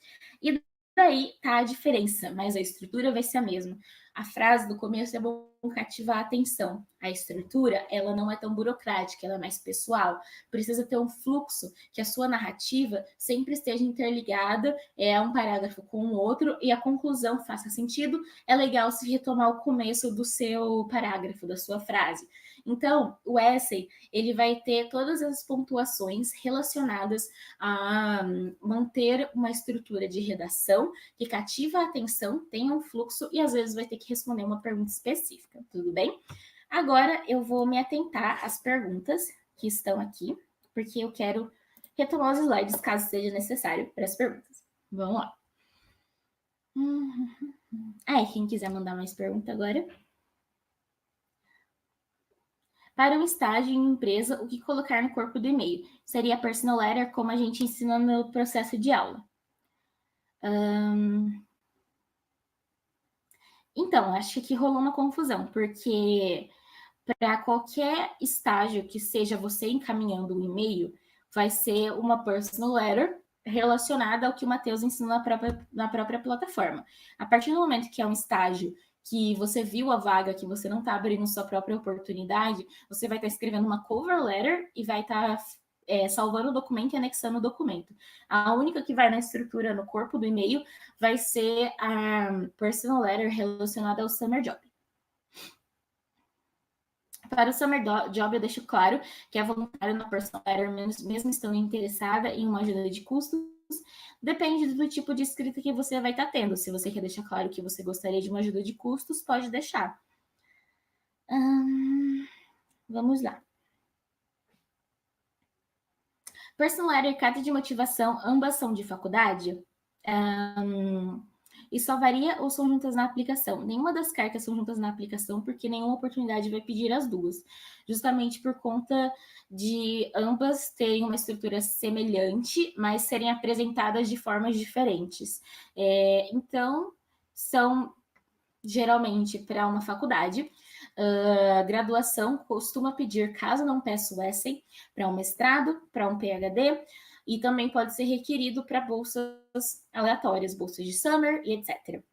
E daí tá a diferença, mas a estrutura vai ser a mesma. A frase do começo é bom cativar a atenção. A estrutura, ela não é tão burocrática, ela é mais pessoal. Precisa ter um fluxo, que a sua narrativa sempre esteja interligada, um parágrafo com o outro, e a conclusão faça sentido. É legal se retomar o começo do seu parágrafo, da sua frase. Então, o essay, ele vai ter todas as pontuações relacionadas a manter uma estrutura de redação que cativa a atenção, tenha um fluxo e às vezes vai ter que responder uma pergunta específica, tudo bem? Agora eu vou me atentar às perguntas que estão aqui, porque eu quero retomar os slides caso seja necessário para as perguntas. Vamos lá. Quem quiser mandar mais pergunta agora. Para o estágio em empresa, o que colocar no corpo do e-mail? Seria a personal letter, como a gente ensina no processo de aula. Então, acho que aqui rolou uma confusão, porque para qualquer estágio que seja você encaminhando um e-mail, vai ser uma personal letter relacionada ao que o Matheus ensina na própria plataforma. A partir do momento que é um estágio que você viu a vaga, que você não está abrindo sua própria oportunidade, você vai estar escrevendo uma cover letter e vai estar salvando o documento e anexando o documento. A única que vai na estrutura, no corpo do e-mail, vai ser a personal letter relacionada ao summer job. Para o Summer Job, eu deixo claro que é voluntário na personal letter, mesmo estando interessada em uma ajuda de custos. Depende do tipo de escrita que você vai estar tendo. Se você quer deixar claro que você gostaria de uma ajuda de custos, pode deixar. Vamos lá. Personal letter e carta de motivação, ambas são de faculdade? E só varia ou são juntas na aplicação? Nenhuma das cartas são juntas na aplicação, porque nenhuma oportunidade vai pedir as duas. Justamente por conta de ambas terem uma estrutura semelhante, mas serem apresentadas de formas diferentes. Então, são geralmente para uma faculdade. Graduação costuma pedir, caso não peça o essay, para um mestrado, para um PhD, e também pode ser requerido para bolsas aleatórias, bolsas de summer e etc.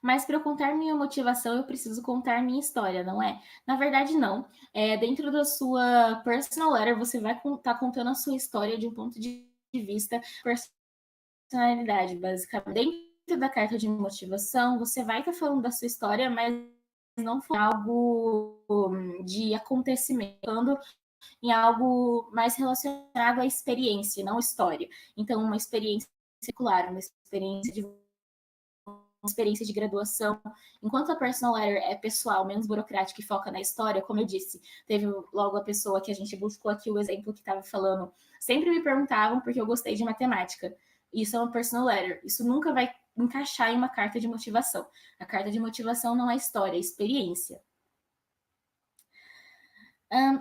Mas para eu contar minha motivação, eu preciso contar minha história, não é? Na verdade, não. Dentro da sua personal letter, você vai estar contando a sua história de um ponto de vista personalidade, basicamente. Dentro da carta de motivação, você vai estar falando da sua história, mas não foi algo de acontecimento, em algo mais relacionado à experiência, não história. Então, uma experiência circular, uma experiência de graduação. Enquanto a personal letter é pessoal, menos burocrática e foca na história, como eu disse, teve logo a pessoa que a gente buscou aqui o exemplo que estava falando. Sempre me perguntavam porque eu gostei de matemática. Isso é uma personal letter. Isso nunca vai encaixar em uma carta de motivação. A carta de motivação não é história, é experiência.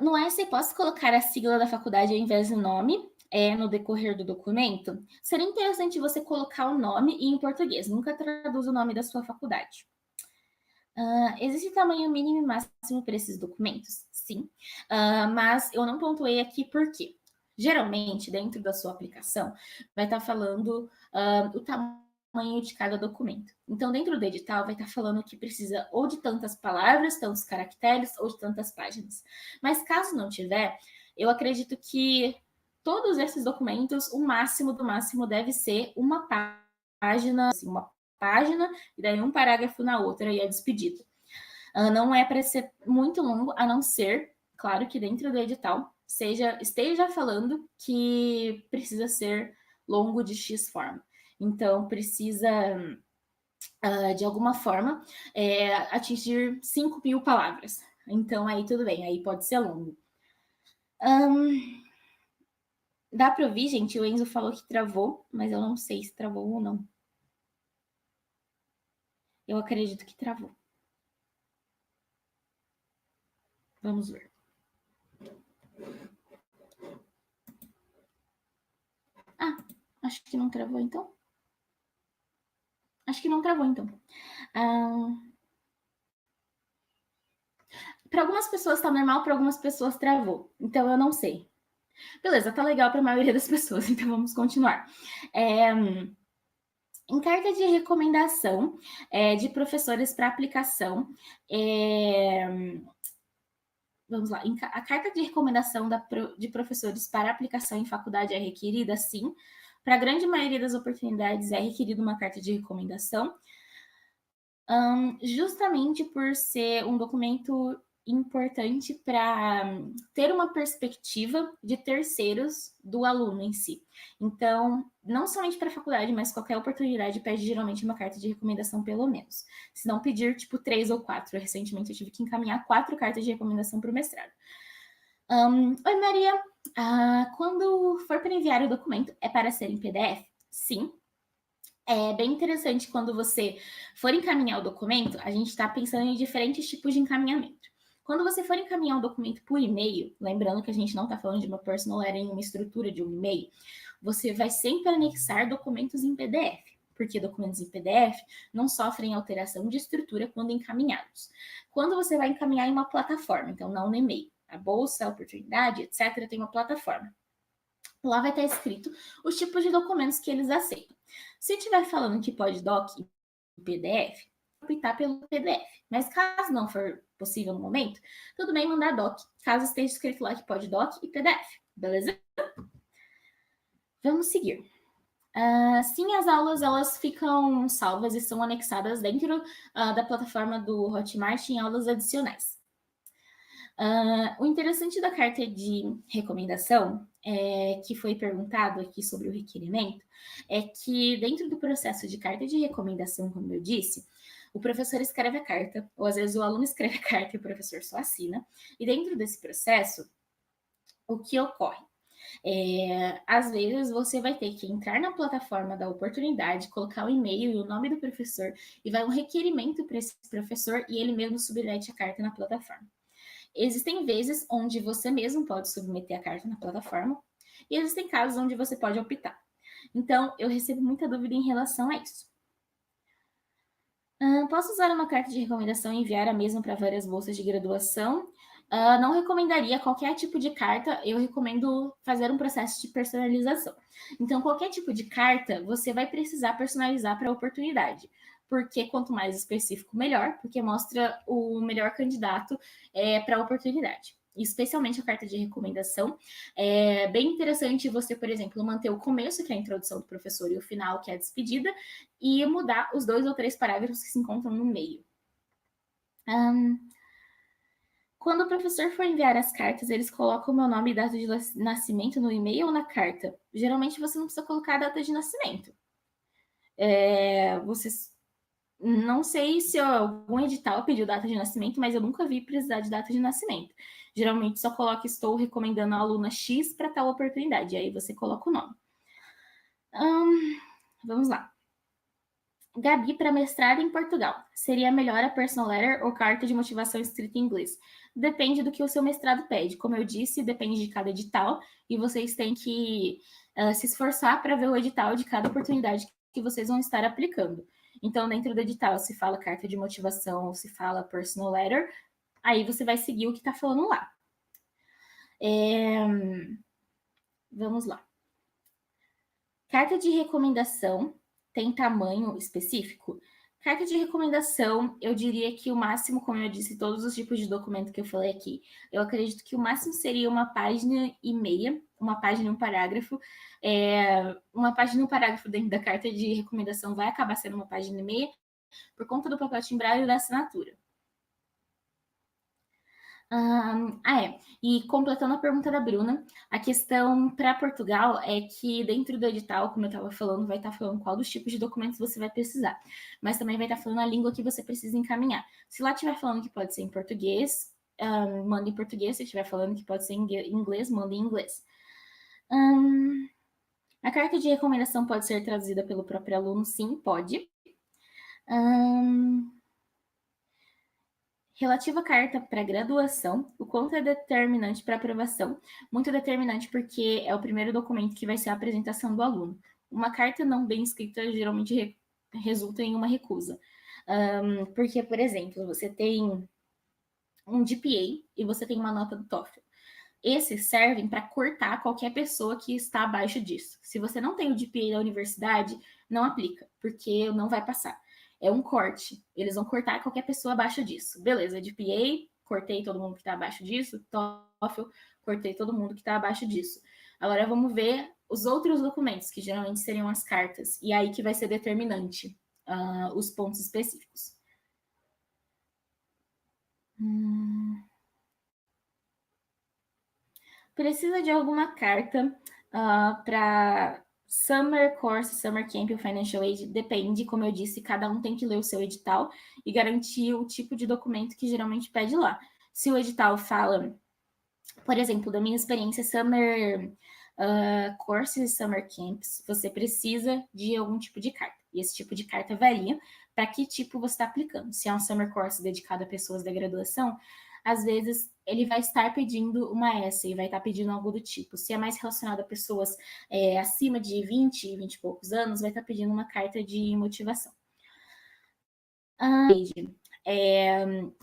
No essay, posso colocar a sigla da faculdade ao invés do nome no decorrer do documento? Seria interessante você colocar o nome e em português. Nunca traduz o nome da sua faculdade. Existe tamanho mínimo e máximo para esses documentos? Sim. Mas eu não pontuei aqui por quê? Geralmente, dentro da sua aplicação, vai estar falando o tamanho de cada documento. Então, dentro do edital, vai estar falando que precisa ou de tantas palavras, tantos caracteres, ou de tantas páginas. Mas caso não tiver, eu acredito que todos esses documentos, o máximo do máximo deve ser uma página, assim, uma página, e daí um parágrafo na outra e a despedida. Não é para ser muito longo, a não ser, claro, que dentro do edital esteja falando que precisa ser longo de X forma. Então, precisa, de alguma forma, atingir 5.000 palavras. Então, aí tudo bem, aí pode ser longo. Dá para ouvir, gente? O Enzo falou que travou, mas eu não sei se travou ou não. Eu acredito que travou. Vamos ver. Ah, acho que não travou, então. Acho que não travou, então. Para algumas pessoas tá normal, para algumas pessoas travou. Então, eu não sei. Beleza, tá legal para a maioria das pessoas, então vamos continuar. Em carta de recomendação de professores para aplicação, vamos lá, a carta de recomendação de professores para aplicação em faculdade é requerida, sim. Para a grande maioria das oportunidades é requerida uma carta de recomendação, justamente por ser um documento importante para ter uma perspectiva de terceiros do aluno em si. Então, não somente para a faculdade, mas qualquer oportunidade pede geralmente uma carta de recomendação, pelo menos. Se não pedir, tipo, 3 ou 4. Recentemente eu tive que encaminhar 4 cartas de recomendação para o mestrado. Oi, Maria. Quando for para enviar o documento, é para ser em PDF? Sim. É bem interessante quando você for encaminhar o documento, a gente está pensando em diferentes tipos de encaminhamento. Quando você for encaminhar um documento por e-mail, lembrando que a gente não está falando de uma personal letter em uma estrutura de um e-mail, você vai sempre anexar documentos em PDF, porque documentos em PDF não sofrem alteração de estrutura quando encaminhados. Quando você vai encaminhar em uma plataforma, então não no e-mail, a bolsa, a oportunidade, etc., tem uma plataforma. Lá vai estar escrito os tipos de documentos que eles aceitam. Se estiver falando que pode doc e PDF, optar pelo PDF. Mas caso não for possível no momento, tudo bem mandar doc, caso esteja escrito lá que pode doc e PDF, beleza? Vamos seguir. Sim, as aulas elas ficam salvas e são anexadas dentro da plataforma do Hotmart em aulas adicionais. O interessante da carta de recomendação, que foi perguntado aqui sobre o requerimento, é que dentro do processo de carta de recomendação, como eu disse, o professor escreve a carta, ou às vezes o aluno escreve a carta e o professor só assina, e dentro desse processo, o que ocorre? Às vezes você vai ter que entrar na plataforma da oportunidade, colocar o e-mail e o nome do professor, e vai um requerimento para esse professor e ele mesmo submete a carta na plataforma. Existem vezes onde você mesmo pode submeter a carta na plataforma e existem casos onde você pode optar. Então, eu recebo muita dúvida em relação a isso. Posso usar uma carta de recomendação e enviar a mesma para várias bolsas de graduação? Não recomendaria qualquer tipo de carta, eu recomendo fazer um processo de personalização. Então, qualquer tipo de carta, você vai precisar personalizar para a oportunidade, porque quanto mais específico, melhor, porque mostra o melhor candidato para a oportunidade. Especialmente a carta de recomendação. É bem interessante você, por exemplo, manter o começo, que é a introdução do professor, e o final, que é a despedida, e mudar os 2 ou 3 parágrafos que se encontram no meio. Quando o professor for enviar as cartas, eles colocam o meu nome e data de nascimento no e-mail ou na carta? Geralmente você não precisa colocar a data de nascimento. Vocês não sei se algum edital pediu data de nascimento, mas eu nunca vi precisar de data de nascimento. Geralmente só coloca estou recomendando a aluna X para tal oportunidade, e aí você coloca o nome. Vamos lá. Gabi, para mestrado em Portugal, seria melhor a personal letter ou carta de motivação escrita em inglês? Depende do que o seu mestrado pede. Como eu disse, depende de cada edital e vocês têm que se esforçar para ver o edital de cada oportunidade que vocês vão estar aplicando. Então, dentro do edital, se fala carta de motivação ou se fala personal letter, aí você vai seguir o que está falando lá. Vamos lá. Carta de recomendação tem tamanho específico? Carta de recomendação, eu diria que o máximo, como eu disse, todos os tipos de documento que eu falei aqui, eu acredito que o máximo seria uma página e meia, uma página e um parágrafo. Uma página e um parágrafo dentro da carta de recomendação vai acabar sendo uma página e meia, por conta do papel timbrado e da assinatura. E completando a pergunta da Bruna, a questão para Portugal é que dentro do edital, como eu estava falando, vai estar falando qual dos tipos de documentos você vai precisar, mas também vai estar falando a língua que você precisa encaminhar. Se lá estiver falando que pode ser em português, manda em português, se estiver falando que pode ser em inglês, manda em inglês. A carta de recomendação pode ser traduzida pelo próprio aluno? Sim, pode. Relativa à carta para graduação, o quanto é determinante para aprovação? Muito determinante porque é o primeiro documento que vai ser a apresentação do aluno. Uma carta não bem escrita geralmente resulta em uma recusa. Porque, por exemplo, você tem um GPA e você tem uma nota do TOEFL. Esses servem para cortar qualquer pessoa que está abaixo disso. Se você não tem o GPA da universidade, não aplica, porque não vai passar. É um corte. Eles vão cortar qualquer pessoa abaixo disso. Beleza, GPA, cortei todo mundo que está abaixo disso. TOEFL, cortei todo mundo que está abaixo disso. Agora vamos ver os outros documentos, que geralmente seriam as cartas. E aí que vai ser determinante os pontos específicos. Precisa de alguma carta para Summer Course, Summer Camp ou Financial Aid? Depende, como eu disse, cada um tem que ler o seu edital e garantir o tipo de documento que geralmente pede lá. Se o edital fala, por exemplo, da minha experiência, Summer Courses e Summer Camps, você precisa de algum tipo de carta. E esse tipo de carta varia para que tipo você está aplicando. Se é um Summer Course dedicado a pessoas da graduação, às vezes ele vai estar pedindo uma essay, vai estar pedindo algo do tipo. Se é mais relacionado a pessoas acima de 20 e poucos anos, vai estar pedindo uma carta de motivação.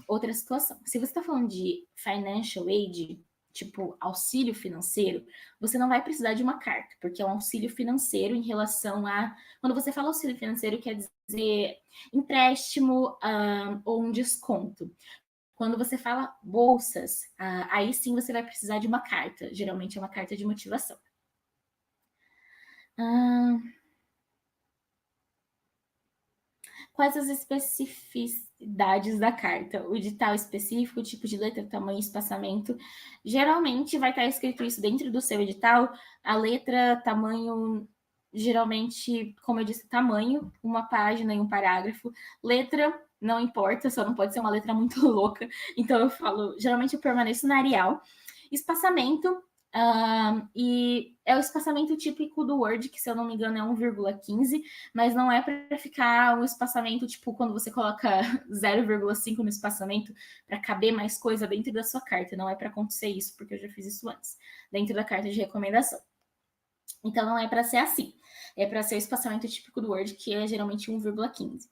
Outra situação. Se você está falando de financial aid, tipo auxílio financeiro, você não vai precisar de uma carta, porque é um auxílio financeiro em relação a... Quando você fala auxílio financeiro, quer dizer empréstimo ou um desconto. Quando você fala bolsas, aí sim você vai precisar de uma carta. Geralmente é uma carta de motivação. Quais as especificidades da carta? O edital específico, o tipo de letra, tamanho, espaçamento. Geralmente vai estar escrito isso dentro do seu edital. A letra, tamanho, geralmente, como eu disse, tamanho, uma página e um parágrafo. Letra, não importa, só não pode ser uma letra muito louca. Então eu falo, geralmente eu permaneço na Arial. Espaçamento, e é o espaçamento típico do Word, que se eu não me engano é 1,15, mas não é para ficar um espaçamento tipo quando você coloca 0,5 no espaçamento para caber mais coisa dentro da sua carta. Não é para acontecer isso, porque eu já fiz isso antes, dentro da carta de recomendação. Então não é para ser assim. É para ser o espaçamento típico do Word, que é geralmente 1,15.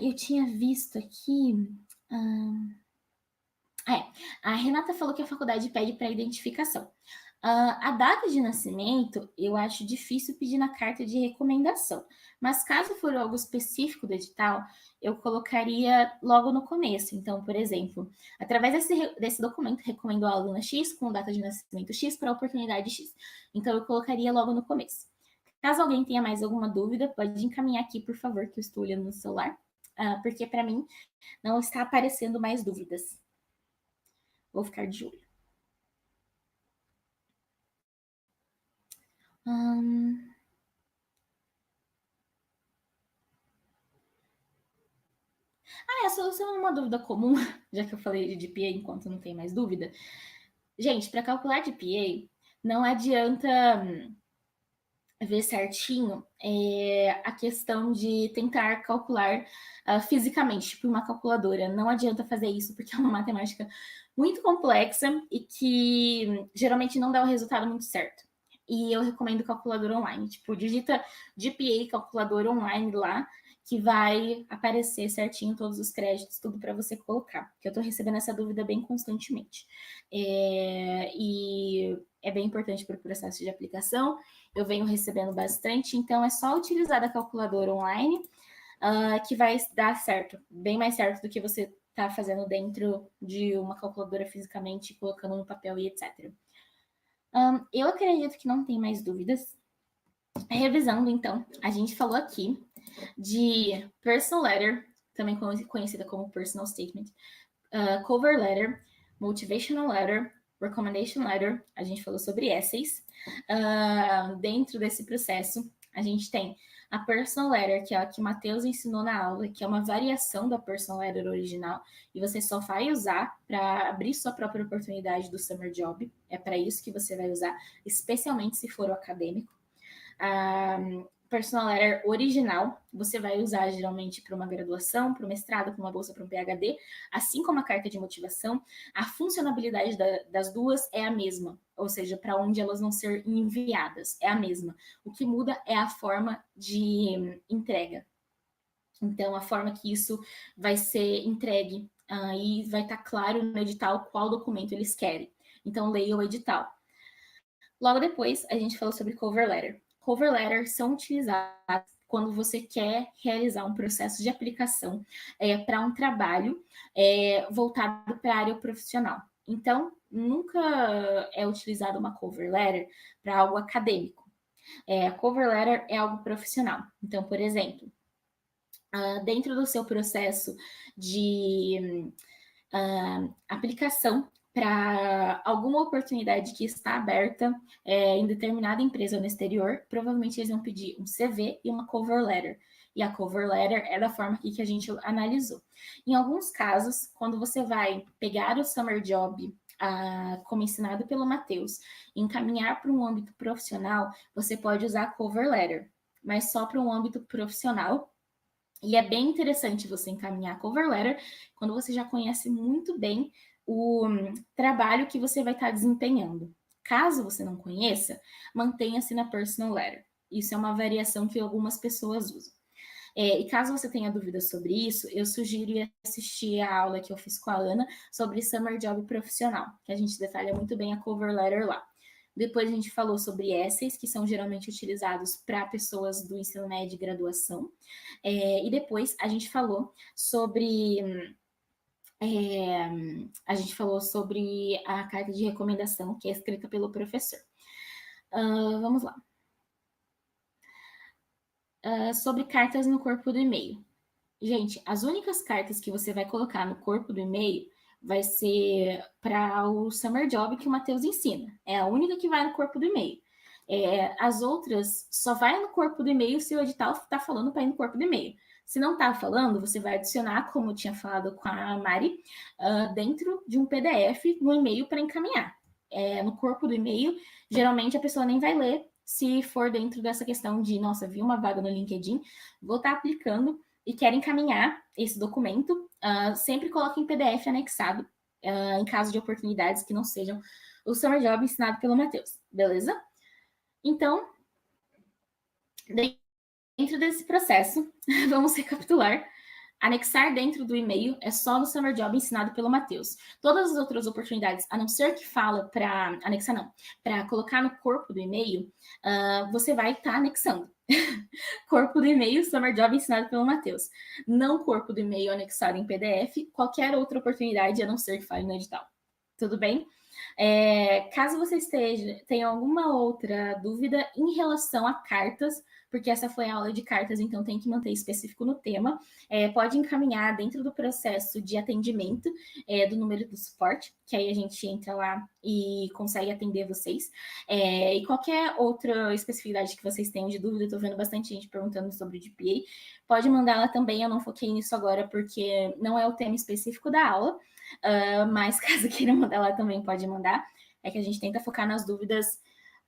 Eu tinha visto aqui. A Renata falou que a faculdade pede para identificação. A data de nascimento, eu acho difícil pedir na carta de recomendação, mas caso for algo específico do edital, eu colocaria logo no começo. Então, por exemplo, através desse documento, recomendo a aluna X com data de nascimento X para a oportunidade X. Então, eu colocaria logo no começo. Caso alguém tenha mais alguma dúvida, pode encaminhar aqui, por favor, que eu estou olhando no celular, porque para mim não está aparecendo mais dúvidas. Vou ficar de olho. A solução é uma dúvida comum, já que eu falei de GPA enquanto não tem mais dúvida. Gente, para calcular GPA, não adianta ver certinho a questão de tentar calcular fisicamente, tipo uma calculadora. Não adianta fazer isso, porque é uma matemática muito complexa e que geralmente não dá o resultado muito certo. E eu recomendo calculadora online. Tipo, digita GPA calculadora online lá, que vai aparecer certinho todos os créditos, tudo para você colocar. Porque eu estou recebendo essa dúvida bem constantemente. E é bem importante para o processo de aplicação. Eu venho recebendo bastante, então é só utilizar a calculadora online que vai dar certo, bem mais certo do que você está fazendo dentro de uma calculadora fisicamente, colocando no papel e etc. Eu acredito que não tem mais dúvidas. Revisando, então, a gente falou aqui de personal letter, também conhecida como personal statement, cover letter, motivational letter, recommendation letter, a gente falou sobre essays. Dentro desse processo, a gente tem a personal letter, que é a que o Matheus ensinou na aula, que é uma variação da personal letter original, e você só vai usar para abrir sua própria oportunidade do Summer Job. É para isso que você vai usar, especialmente se for o acadêmico. personal letter original, você vai usar geralmente para uma graduação, para um mestrado, para uma bolsa, para um PhD, assim como a carta de motivação, a funcionalidade das duas é a mesma, ou seja, para onde elas vão ser enviadas, é a mesma. O que muda é a forma de entrega. Então, a forma que isso vai ser entregue, aí vai estar claro no edital qual documento eles querem. Então, leia o edital. Logo depois, a gente falou sobre cover letter. Cover letters são utilizados quando você quer realizar um processo de aplicação para um trabalho voltado para a área profissional. Então, nunca é utilizada uma cover letter para algo acadêmico. A cover letter é algo profissional. Então, por exemplo, dentro do seu processo de aplicação para alguma oportunidade que está aberta em determinada empresa no exterior, provavelmente eles vão pedir um CV e uma cover letter. E a cover letter é da forma aqui que a gente analisou. Em alguns casos, quando você vai pegar o summer job, como ensinado pelo Matheus, e encaminhar para um âmbito profissional, você pode usar a cover letter, mas só para um âmbito profissional. E é bem interessante você encaminhar a cover letter quando você já conhece muito bem o trabalho que você vai estar desempenhando. Caso você não conheça, mantenha-se na personal letter. Isso é uma variação que algumas pessoas usam. E caso você tenha dúvidas sobre isso, eu sugiro assistir a aula que eu fiz com a Ana sobre Summer Job Profissional, que a gente detalha muito bem a cover letter lá. Depois a gente falou sobre essays, que são geralmente utilizados para pessoas do ensino médio e graduação. E depois a gente falou sobre a carta de recomendação, que é escrita pelo professor. Vamos lá. Sobre cartas no corpo do e-mail. Gente, as únicas cartas que você vai colocar no corpo do e-mail vai ser para o Summer Job que o Matheus ensina. É a única que vai no corpo do e-mail. As outras só vai no corpo do e-mail se o edital está falando para ir no corpo do e-mail. Se não está falando, você vai adicionar, como eu tinha falado com a Mari, dentro de um PDF no e-mail para encaminhar. No corpo do e-mail, geralmente a pessoa nem vai ler se for dentro dessa questão de, nossa, vi uma vaga no LinkedIn, vou estar aplicando e quer encaminhar esse documento, sempre coloque em PDF anexado, em caso de oportunidades que não sejam o Summer Job ensinado pelo Matheus, beleza? Então, dentro desse processo, vamos recapitular. Anexar dentro do e-mail é só no Summer Job ensinado pelo Matheus. Todas as outras oportunidades, a não ser que fala para anexar, não, para colocar no corpo do e-mail, você vai estar anexando. Corpo do e-mail, Summer Job ensinado pelo Matheus. Não corpo do e-mail anexado em PDF, qualquer outra oportunidade, a não ser que fale no edital. Tudo bem? Caso você tenha alguma outra dúvida em relação a cartas, porque essa foi a aula de cartas, então tem que manter específico no tema, pode encaminhar dentro do processo de atendimento do número do suporte, que aí a gente entra lá e consegue atender vocês. E qualquer outra especificidade que vocês tenham de dúvida, eu tô vendo bastante gente perguntando sobre o GPA, pode mandar lá também, eu não foquei nisso agora porque não é o tema específico da aula, mas caso queira mandar lá também pode mandar. É que a gente tenta focar nas dúvidas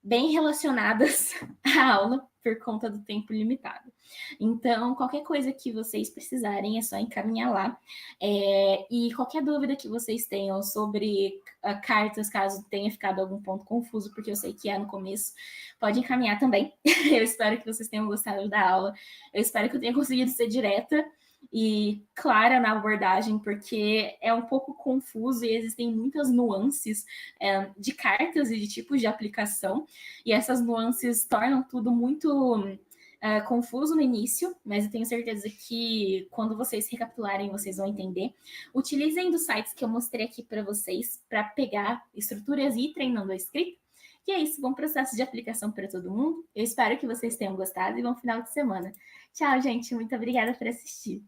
bem relacionadas à aula por conta do tempo limitado. Então, qualquer coisa que vocês precisarem é só encaminhar lá. E qualquer dúvida que vocês tenham sobre cartas, caso tenha ficado algum ponto confuso, porque eu sei que é no começo, pode encaminhar também. Eu espero que vocês tenham gostado da aula. Eu espero que eu tenha conseguido ser direta e clara na abordagem, porque é um pouco confuso e existem muitas nuances de cartas e de tipos de aplicação, e essas nuances tornam tudo muito confuso no início, mas eu tenho certeza que quando vocês recapitularem, vocês vão entender. Utilizem dos sites que eu mostrei aqui para vocês para pegar estruturas e ir treinando a escrita. E é isso, bom processo de aplicação para todo mundo. Eu espero que vocês tenham gostado e bom final de semana. Tchau, gente. Muito obrigada por assistir.